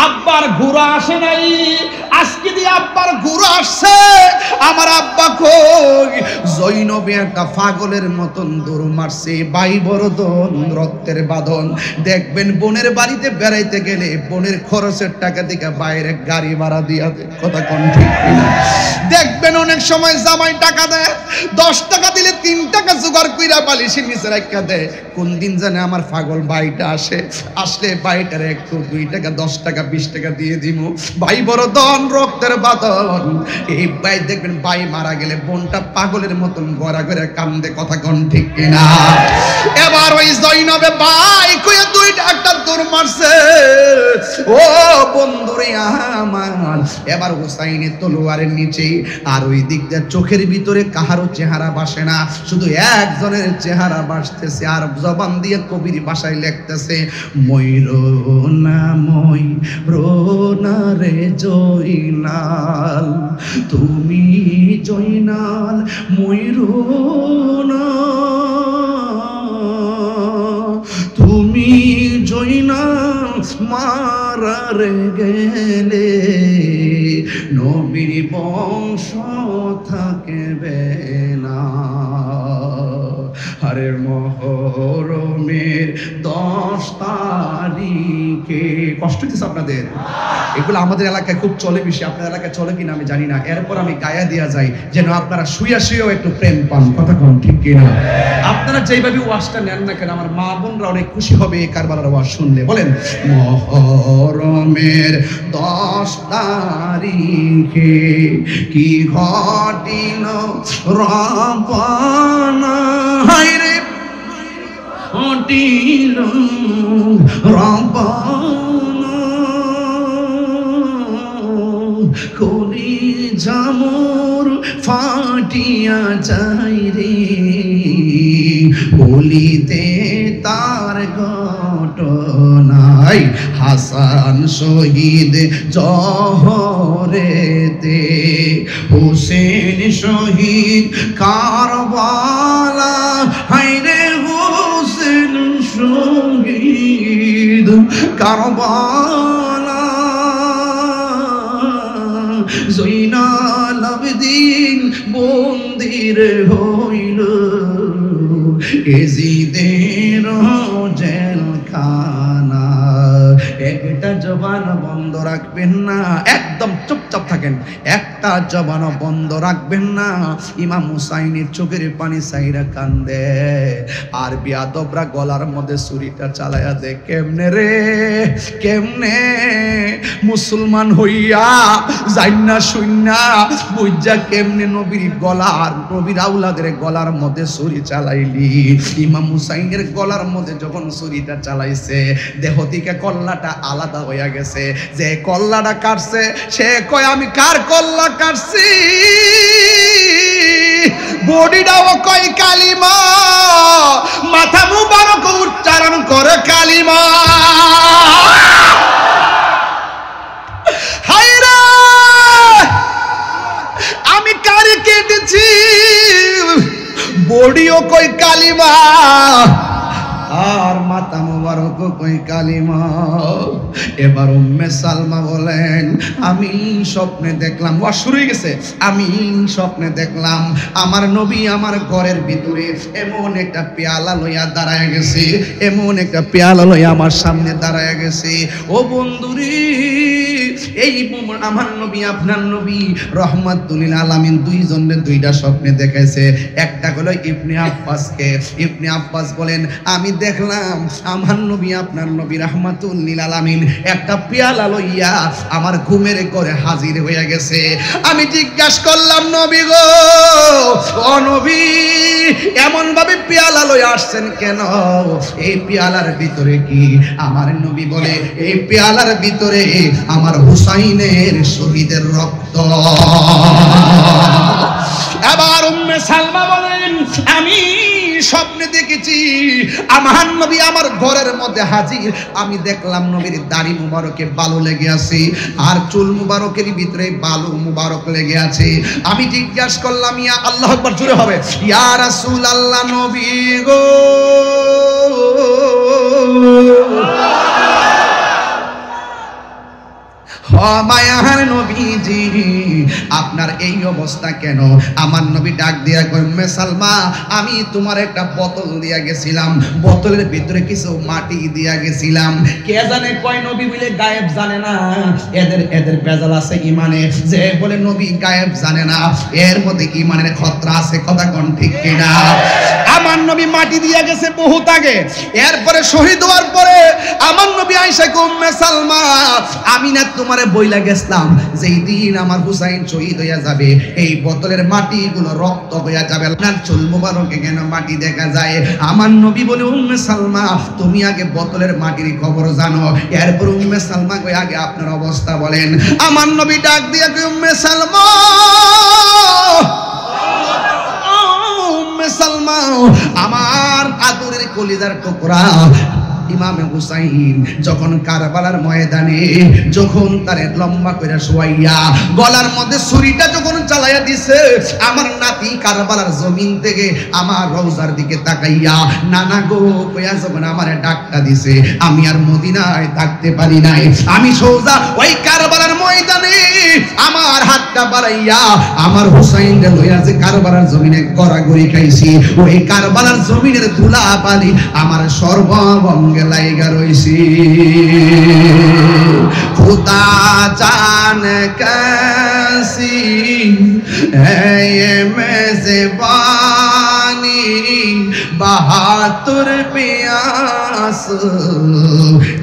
আব্বার ঘোরা আসে নাই আজকে দিয়ে আব্বার ঘোরা আসছে আমার আব্বা কই জৈনবে একটা পাগলের মতন দৌড় মারছে ভাই বড়দন রক্তের বাঁধন দেখবেন বোনের বাড়িতে বেড়াইতে গেলে বোনের খরচের টাকা থেকে বাইরে গাড়ি ভাড়া দিয়া দেয় কথা কোন ঠিক কিনা দেখবেন অনেক সময় জামাই টাকা দেয় 10 টাকা দিলে 3 টাকা জোগাড় কইরা বালিশের নিচে রাখা দেয় কোন দিন জানে আমার পাগল ভাইটা আসলে ভাইটারে একটু 2 টাকা 10 টাকা 20 টাকা দিয়ে দিমু ভাই বড় দন রক্তের বাঁধন এই ভাই দেখবেন ভাই মারা গেলে বোনটা পাগলের মতন গড়া গড়া কান্দে কথা কোন ঠিক কিনা এবার ওই জৈনবে ভাই কইয়া 2 টাকা দৌড় মারছে ও বন্ধুরে আমার এবার হুসাইনের তলোয়ারের নিচে আর ওই দিক দিয়ে চোখের ভিতরে কাহারও চেহারা বাসে না শুধু একজনের চেহারা বাসতেছে আর জবান দিয়ে কবির ভাষায় লিখতেছে ময়ূরনা ময়ূরনা রে জয়নাল তুমি জয়নাল ময়ূরনা তুমি জয়নাল মারারে গেলে নবীর বংশ থাকবে না আরে মুহররমের 10 তারিখে কষ্ট হচ্ছে আপনাদের এগুলো আমাদের এলাকায় খুব চলে বেশি আপনার এলাকায় চলে কিনা আমি জানি না এরপর আমি গায়া দিয়া যাই যেন আপনারা শুয়া শুয়েও একটু প্রেম পান কথা কোন ঠিক কিনা আপনারা যেইভাবে ওয়াজটা নেন না কেন আমার মা বোনরা অনেক খুশি হবে এই কারবালার ওয়াজ শুনলে বলেন মুহররমের 10 তারিখে কি ঘটিল রব্বানা হায়রে ঘটিল রব্বানা কলি জামর ফাটিয়া যায় রে বলিতে তার ঘটনায় হাসান শহীদ জহরেতে হুসেন শহীদ কারবালা হায়রে হুসেন শহীদ কারবালা জৈনাল আবেদিন বন্দির হইল এজিদের জেলখানা একটা জবান বন্ধ রাখবেন না একদম চুপ চুপচাপ থাকেন, একটা জবানও বন্ধ রাখবেন না। ইমাম হুসাইনের চোখের পানি সাইরা কান্দে, আর বিয়াদবরা গলার মধ্যে ছুরিটা চালায়া দে। কেমনে রে, কেমনে মুসলমান হইয়া জাইন্না শুইন্না বুঝা কেমনে নবীর গলা আর নবীর আউলাদের গলার মধ্যে ছুরি চালাইলি? ইমাম হুসাইনের গলার মধ্যে যখন ছুরিটা চালাইছে, দেহ থেকে কল্লাটা আলাদা হইয়া গেছে। যে কল্লাটা কাটছে সে কয় আমি কার কল্লা কাটছি? বডিটাও কয় কালিমা, মাথা মুবারক উচ্চারণ করে কালিমা। হায়রে আমি কারে কেটেছি, বডিও কই কালিমা আর মাথা মুবারক কই কালিমা। এবার উম্মে সালমা বলেন আমি স্বপ্নে দেখলাম, ওয়া শুরু হয়ে গেছে, আমি স্বপ্নে দেখলাম আমার নবী আমার ঘরের ভিতরে এমন একটা পেয়ালা লইয়া দাঁড়ায় গেছে, এমন একটা পেয়ালা লইয়া আমার সামনে দাঁড়ায় গেছে। ও বন্ধুরে, এই আমার নবী আপনার নবী রহমাতুল আলামিন দুইজনের দুইটা স্বপ্নে দেখাইছে। একটা হলো ইবনে আব্বাসকে। ইবনে আব্বাস বলেন আমি দেখলাম আমার নবী আপনার নবী রহমাতুল আলামিন একটা পেয়ালা লইয়া আমার ঘুমের ঘরে হাজির হয়ে গেছে। আমি জিজ্ঞাসা করলাম নবী গো, ও নবী এমন ভাবে পেয়ালা লইয়া আসছেন কেন? এই পেয়ালার ভিতরে কি? আমার নবী বলে এই পেয়ালার ভিতরে আমার হুসাইনের শহীদের রক্ত। এবার উম্মে সালমা বলেন আমি স্বপ্নে দেখেছি আমার নবী আমার ঘরের মধ্যে হাজির। আমি দেখলাম নবীর দাড়ি মুবারকে বালু লেগে আছে আর চুল মুবারকের ভিতরে বালু মুবারক লেগে আছে। আমি জিজ্ঞাসা করলাম ইয়া আল্লাহু আকবার, জোরে হবে, ইয়া রাসূলুল্লাহ নবী গো, মায়ার নবীজি আপনার এই অবস্থা কেন? আমার নবী ডাক দিয়া কয় উম্মে সালমা আমি তোমার একটা বোতল দিয়া গেছিলাম, বোতলের ভিতরে কিছু মাটি দিয়া গেছিলাম। কে জানে কয় নবী বলে গায়েব জানে না। এদের বেজাল আছে ইমানে, যে বলে নবী গায়েব জানে না এর মধ্যে ইমানের খতরা আছে। কথা কোন ঠিক কিনা? আমার নবী মাটি দিয়া গেছে বহুত আগে। এরপরে শহীদ হওয়ার পরে আমার নবী আয়েশা কয় উম্মে সালমা আমি না তোমারে বইলা গেছলাম যেই দিন আমার হুসাইন শহীদ হইয়া যাবে এই বোতলের মাটিগুলো রক্ত হইয়া যাবে। আপনার চুল মুবারকে কেন মাটি দেখা যায়? আমার নবী বলে উম্মে সালমা তুমি আগে বোতলের মাটির খবর জানো, এরপর উম্মে সালমা কই আগে আপনার অবস্থা বলেন। আমার নবী ডাক দিয়া কই উম্মে সালমা, উম্মে সালমা আমার আদরের কলিজার টুকরা ইমামে হুসাইন যখন কারবালার ময়দানে যখন তারে লম্বা করে শোয়াইয়া গলার মধ্যে ছুরিটা যখন চালাইয়া দিছে, আমার নাতি কারবালার জমিন থেকে আমার রওজার দিকে তাকাইয়া নানা গো কইয়া যখন আমারে ডাকটা দিছে, আমি আর মদিনায় থাকতে পারি নাই। আমি সোজা ওই কারবালার ময়দানে আমার হাতটা বাড়াইয়া আমার হুসাইনকে লইয়া যে কারবালার জমিনে গড়াগড়ি খাইছি, ওই কারবালার জমিনের ধুলা বালি আমার সর্বঙ্গে লাইগা রইছি। খুদা জান কাসি মেজবানি বাহাতুর পিয়াস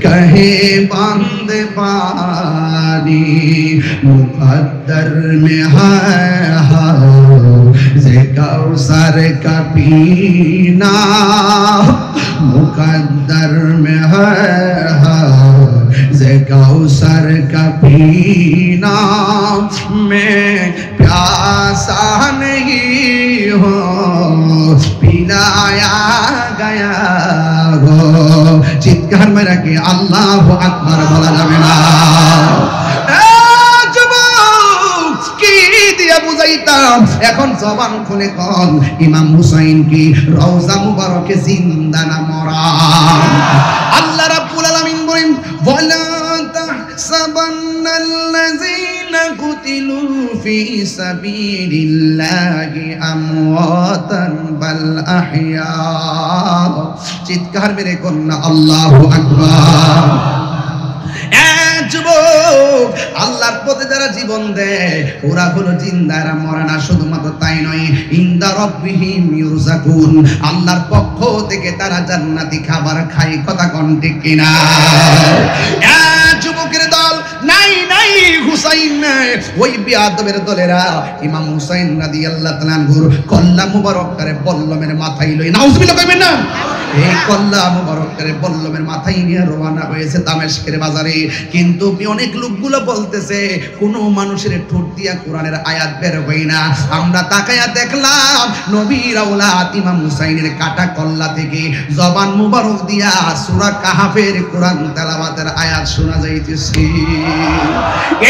কহে বন্দ পানি মুকদ্দর में है जे कौसर का पीना मुकद्दर में है जे कौसर का पीना मैं प्यासा नहीं हूँ पिलाया गया हो। चित्कार में रखे अल्लाह अकबर बोला जावे ना। এখন জবান খুলে কোন ইমাম হুসাইন কি রওজা মুবারকে জিন্দা না মরা? আল্লাহ রাব্বুল আলামিন বলেন ওয়ালা তাহসাবান্নাল্লাযীনা কুতিলু ফি সাবিলিল্লাহি আমওয়াতান বাল আহইয়া। চিৎকার মেরে কোন আল্লাহু আকবার। যুবক যুবক, আল্লাহর পথে যারা জীবন দেয় ওরা হলো জিন্দারা, মরে না। শুধুমাত্র তাই নয়, ইনদা রাব্বিহিম ইউরযাকুন, আল্লাহর পক্ষ থেকে তারা জান্নাতি খাবার খায়। কথা কোন ঠিক কিনা? যুবকের দল নাই নাই হুসাইন, ওই বিয়াদবের দলেরা ইমাম হুসাইন রাদিয়াল্লাহু তাআলা আনহুর কল্লা মুবারক করে বল্লমের মাথায় লই, নাউজুবিল্লাহ কইবেন না, এই কল্লা মুবারক করে বল্লমের মাথায় নিয়ে রওনা হয়েছে দামেস্কের বাজারে। কিন্তু অনেক লোকগুলো বলতেছে কোন মানুষের ঠোঁট দিয়া কোরআনের আয়াত বের হয় না। আমরা তাকায়া দেখলাম নবীর আওলাদ ইমাম হুসাইনের কাটা কল্লা থেকে জবান মুবারক দিয়া সূরা কাহাফের কোরআন তেলাওয়াতের আয়াত শোনা যাইতেছে।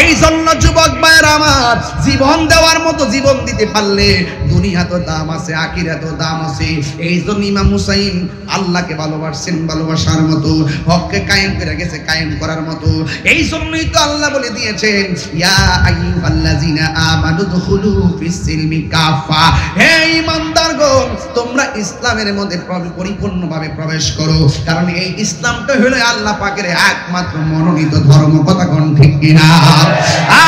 এই জন্য যুবক ভাইরা আমার, জীবন দেওয়ার মতো জীবন দিতে পারলে দুনিয়া তো দাম আছে, আখিরাত তো দাম আছে। এই জন্য ইমাম হুসাইন আল্লাহকে ভালোবাসছেন ভালোবাসার মতো, হককে কায়েম করে গেছে কায়েম করার মতো। এই জন্যই তো আল্লাহ বলে দিয়েছেন, ইয়া আইয়ুহাল্লাযিনা আমানু দুখুলু ফিস-সিলমি কাফা, হে ঈমানদারগণ তোমরা ইসলামের মধ্যে পরিপূর্ণভাবে প্রবেশ করো। কারণ এই ইসলামটা হলো আল্লাহ পাকের একমাত্র মনোনীত ধর্ম। কথা কোন ঠিক কিনা?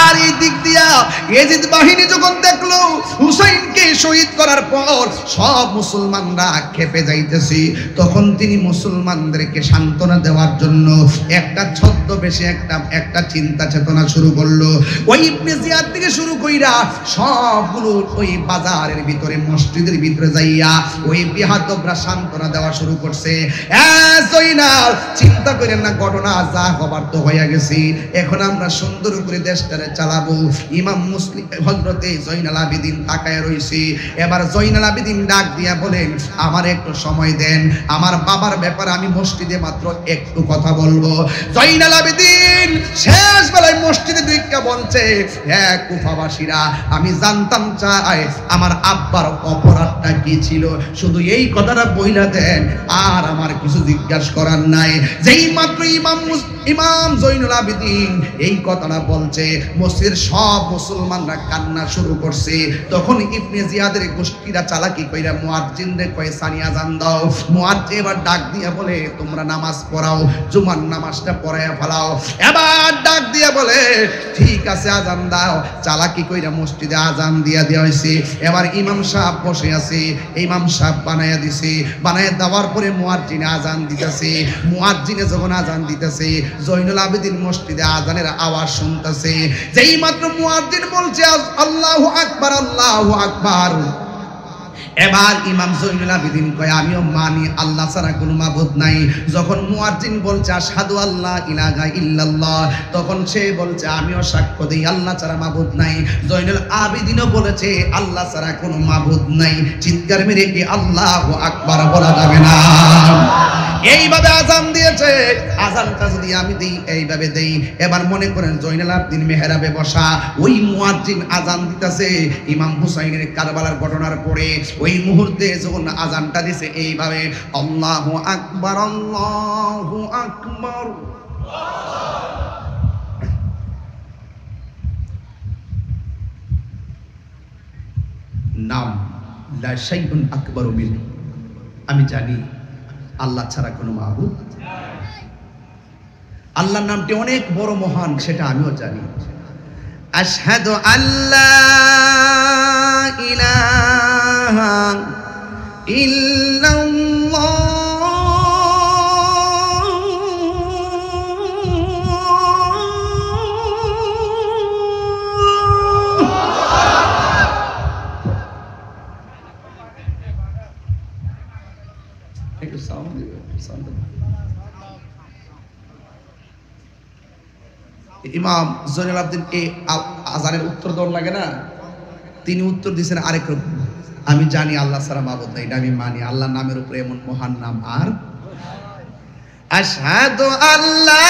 আর এই দিক দিয়া ইয়াজিদ বাহিনী যখন দেখলো হুসাইনকে শহীদ করার পর সব মুসলমানরা খেপে যাইতেছে, তখন তিনি মুসলমানদেরকে সান্ত্বনা দেওয়ার জন্য একটা ছদ্মবেশে একটা চিন্তা চেতনা শুরু করলো। ওই ইবনে জিয়াদ থেকে শুরু কইরা সবগুলো ওই বাজারের ভিতরে মসজিদের ভিতরে যাইয়া ওই বিহাদবরা সান্ত্বনা দেওয়া শুরু করছে। জয়নাল চিন্তা করেন না, ঘটনা যা হবার তো হয়ে গেছে, এখন আমরা সুন্দর করে দেশটারে চালাবো। ইমাম মুসলিম হযরতে জয়নাল আবেদিন তাকায় রইছে। এবার জয়নাল আবেদিন ডাক দিয়া বলেন, আমার একটু সময় দেন, আমার বাবার ব্যাপারে আমি মসজিদে মাত্র একটু কথা বলবো। জয়নাল আবেদিন শেষ বেলায় মসজিদে দুইটা বলছে, হ্যাঁ কুফাবাসীরা, আমি জানতাম চাই আমার আব্বার অপরাধটা কি ছিল, শুধু এই কথাটা বইলা দেন, আর আমার কিছু জিজ্ঞাসা করার নাই। যেই মাত্র ইমাম জয়নুল আবেদিন এই কথাটা বলছে, মসজিদের সব মুসলমানরা কান্না শুরু করছে। তখন ইবনে জিয়াদের গোষ্ঠীরা চালাকি কইরা মুয়াজ্জিনরে কয়, সানি আযান দাও। মুয়াজ্জিন এবার ডাক দিয়া বলে, তোমরা নামাজ পড়াও, জুমার নামাজটা পড়ায়া ফেলাও। এবার ডাক দিয়া বলে, ঠিক আছে আযান দাও। চালাকি কইরা মসজিদে আযান দিয়া দেওয়া হইছে। এবার ইমাম সাহেব বসে আছে, ইমাম সাহেব বানায়া দিছে, বানায়া দেওয়ার পরে মুয়াজ্জিনে আযান দিতেছে। মুয়াজ্জিনে যখন আযান দিতেছে, জয়নুল আবেদিন মসজিদে আযানের আওয়াজ শুনতেছে। যেই মাত্র মুয়াজ্জিন বলছে আল্লাহু আকবার আল্লাহু আকবার, এবার ইমাম জয়নুল আবেদিন কয়, আমিও মানি আল্লাহ ছাড়া কোনো মাবুদ নাই। যখন মুয়াজ্জিন বলছে আশহাদু আল্লা ইলাহা ইল্লাল্লাহ, তখন সে বলছে আমিও সাক্ষ্য দেই আল্লাহ ছাড়া মাবুদ নাই। জয়নুল আবেদিনও বলেছে আল্লাহ ছাড়া কোনো মাবুদ নাই। চিৎকার মেরে কি আল্লাহু আকবার বলা যাবে না? এইভাবে আযান দিয়েছে। আযানটা যদি আমি দেই, এইভাবে দেই। এবার মনে করেন জয়নুল আবেদিন মেহরাবে বসা, ওই মুয়াজ্জিন আযান দিতেছে ইমাম হুসাইনের কারবালার ঘটনার পরে। ওই মুহূর্তে যখন আযানটা দিছে এইভাবে, আল্লাহু আকবার আল্লাহু আকবার, নাম লা শাইউন আকবারু মিন, আমি জানি আল্লাহ ছাড়া কোনো মাবুদ, আল্লাহর নামটি অনেক বড় মহান, সেটা আমিও জানি। আশহাদু আল্লা ইলাহা ইল্লাল্লাহ ইমাম জয়নুল আবেদিন এই আযানের উত্তর দেওয়ার লাগে না, তিনি উত্তর দিয়েছেন আরেক রকম, আমি জানি আল্লাহ ছাড়া মাবুদ নাই, এটা আমি মানি। আল্লাহর নামের উপরে এমন মহান নাম আর আশহাদু আল্লা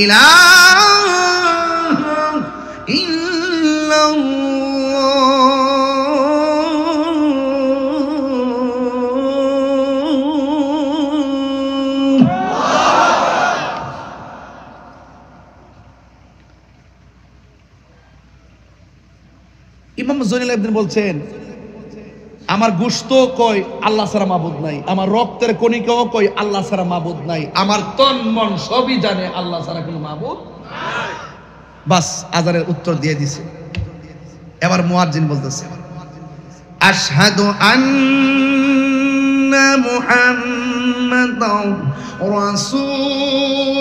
ইলাহা ইল্লাল্লাহ। ইমাম জয়নুল আবেদিন বলছেন, আমার গোশত কয় আল্লাহ ছাড়া মাবুদ নাই, আমার রক্তের কণিকাও কয় আল্লাহ ছাড়া মাবুদ নাই, আমার তন মন সবই জানে আল্লাহ ছাড়া কোনো মাবুদ নাই। বাস আজানের উত্তর দিয়ে দিছে। এবার মুয়াজ্জিন বলতেছে আশহাদু আন্না মুহাম্মাদান রাসূলুল্লাহ।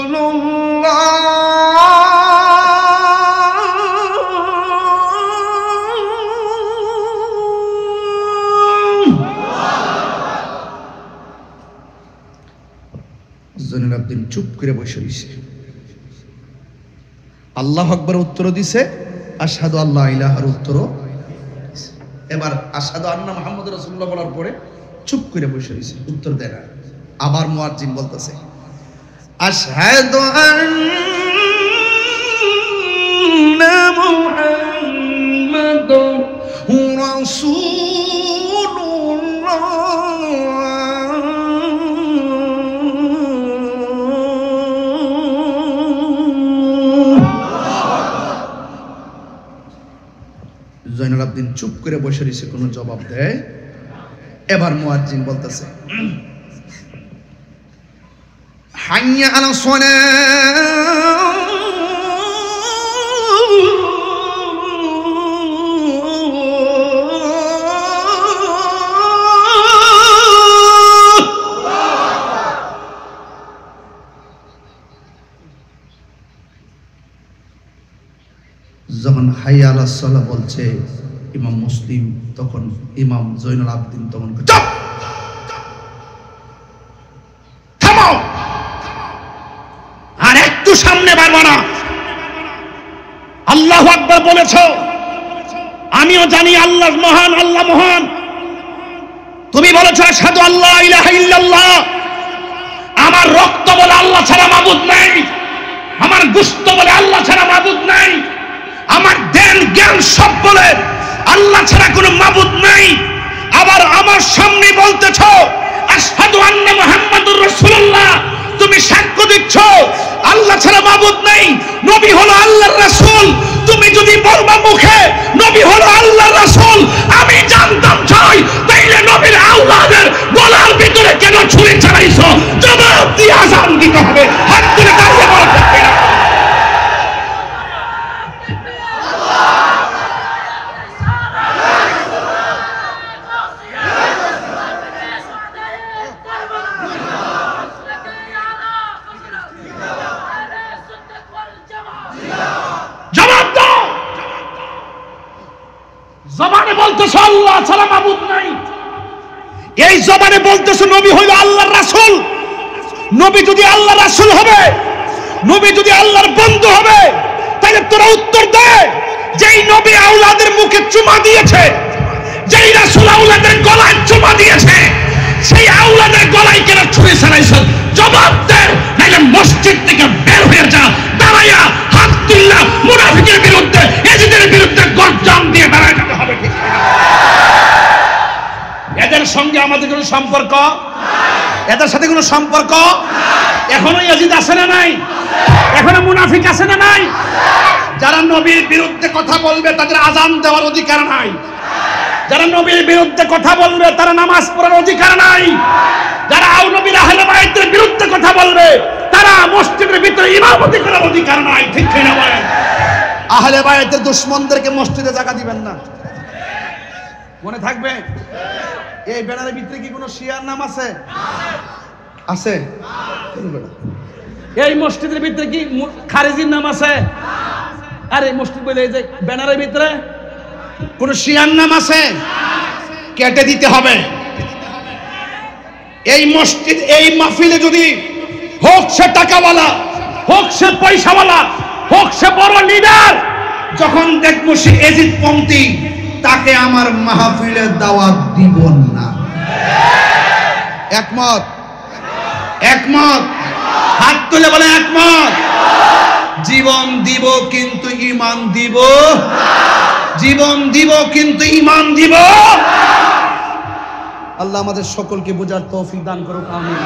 জয়নুল আবেদিন চুপ করে বসে রইছে। আল্লাহু আকবার উত্তর দিছে, আশহাদু আল্লা ইলাহার উত্তরও। এবার আশহাদু আন্না মুহাম্মাদুর রাসূলুল্লাহ বলার পরে চুপ করে বসে রইছে, উত্তর দেয় না। আবার মুয়াজ্জিন বলতেছে আশহাদু আন্না মুহাম্মাদুর রাসূলুল্লাহ। জয়নুল আবেদিন চুপ করে বসে রয়েছে, কোনো জবাব দেয়। এবার মুয়াজ্জিন বলতেছে হাইয়া আলা সালাহ। যখন হাইয়া আলা সালাহ বলছে ইমাম মুসলিম, তখন ইমাম জয়নুল আবেদিন তখন চুপ, থামো, আর একটু সামনে বাড়বা না। আল্লাহু আকবার বলেছো, আমিও জানি আল্লাহ মহান, আল্লাহ মহান। তুমি বলেছো আশহাদু আল্লা ইলাহা ইল্লাল্লাহ। আমার রক্ত বলে আল্লাহ ছাড়া মাবুদ নাই, আমার গোশত বলে আল্লাহ ছাড়া মাবুদ নাই, আমার দেন জ্ঞান সব বলে আল্লাহ ছাড়া কোনো মাবুদ নাই। আবার আমার সামনে বলতেছ আশহাদু আন্না মুহাম্মাদুর রাসূলুল্লাহ। তুমি সাক্ষ্য দিচ্ছ আল্লাহ ছাড়া মাবুদ নাই, নবী হলো আল্লাহর রাসূল। তুমি যদি বলবা মুখে নবী হলো আল্লাহর রাসূল, আমি জানতাম চাই তাইলে নবীর আওলাদের গলার ভিতরে কেন ছুরি চালাইছো? জবাব দিয়ে আযান দিতে হবে। হাত তুলে দাঁড়িয়ে বলা যাবে না। জবানে বলতেছো আল্লাহ ছাড়া মাবুদ নাই, এই জবানে বলতেছো নবী হইল আল্লাহর রাসূল। নবী যদি আল্লাহর রাসূল হবে, নবী যদি আল্লাহর বন্ধু হবে, তাহলে তোরা উত্তর দে, যেই নবী আওলাদের মুখে চুমা দিয়েছে, যেই রাসূল আওলাদের গলায় চুমা দিয়েছে, সেই আওলাদের গলায় কেন ছুরি চালাইছো? জবাব দে, নাইলে মসজিদ থেকে বের হয়ে যা। দাঁড়াইয়া হাত তুললা মুনাফিকের বিরুদ্ধে, এজিদের বিরুদ্ধে গর্জন দিয়ে দাঁড়ায় যেতে হবে। ঠিক এদের সঙ্গে আমাদের কোনো সম্পর্ক, এদের সাথে কোনো সম্পর্ক। এখনো ইয়াজিদ আছে না নাই? এখনো মুনাফিক আছে না নাই? যারা নবীর বিরুদ্ধে কথা বলবে তাদের আযান দেওয়ার অধিকার নাই। যারা নবীর বিরুদ্ধে কথা বলবে তারা নামাজ পড়ার অধিকার নাই। যারা নবীর আহলে বায়তের বিরুদ্ধে কথা বলবে তারা মসজিদের ভিতরে ইমামতি করার অধিকার নাই। ঠিক কিনা বলেন? আহলে বায়তের দুশমনদেরকে মসজিদে জায়গা দিবেন না, মনে থাকবে। এই ব্যানারের ভিতরে কি কোনো শিয়ার নাম আছে? আছে? এই মসজিদের ভিতরে কি খারেজির নাম আছে? আরে মসজিদ বলে এই যে ব্যানারের ভিতরে কোন শিয়ার নাম আছে? কেটে দিতে হবে। এই মসজিদ, এই মাহফিলে যদি হোক সে টাকাওয়ালা, হোক সে পয়সাওয়ালা, হোক সে বড় লিডার, যখন দেখবো সে এজিদ পন্থী, তাকে আমার মাহফিলে দাওয়াত দিব না। একমত? একমত? হাত তুলে বলে একমত। জীবন দিব কিন্তু ঈমান দিব, জীবন দিব কিন্তু ঈমান দিব। আল্লাহ আমাদের সকলকে বোঝার তৌফিক দান করুক, আমিন।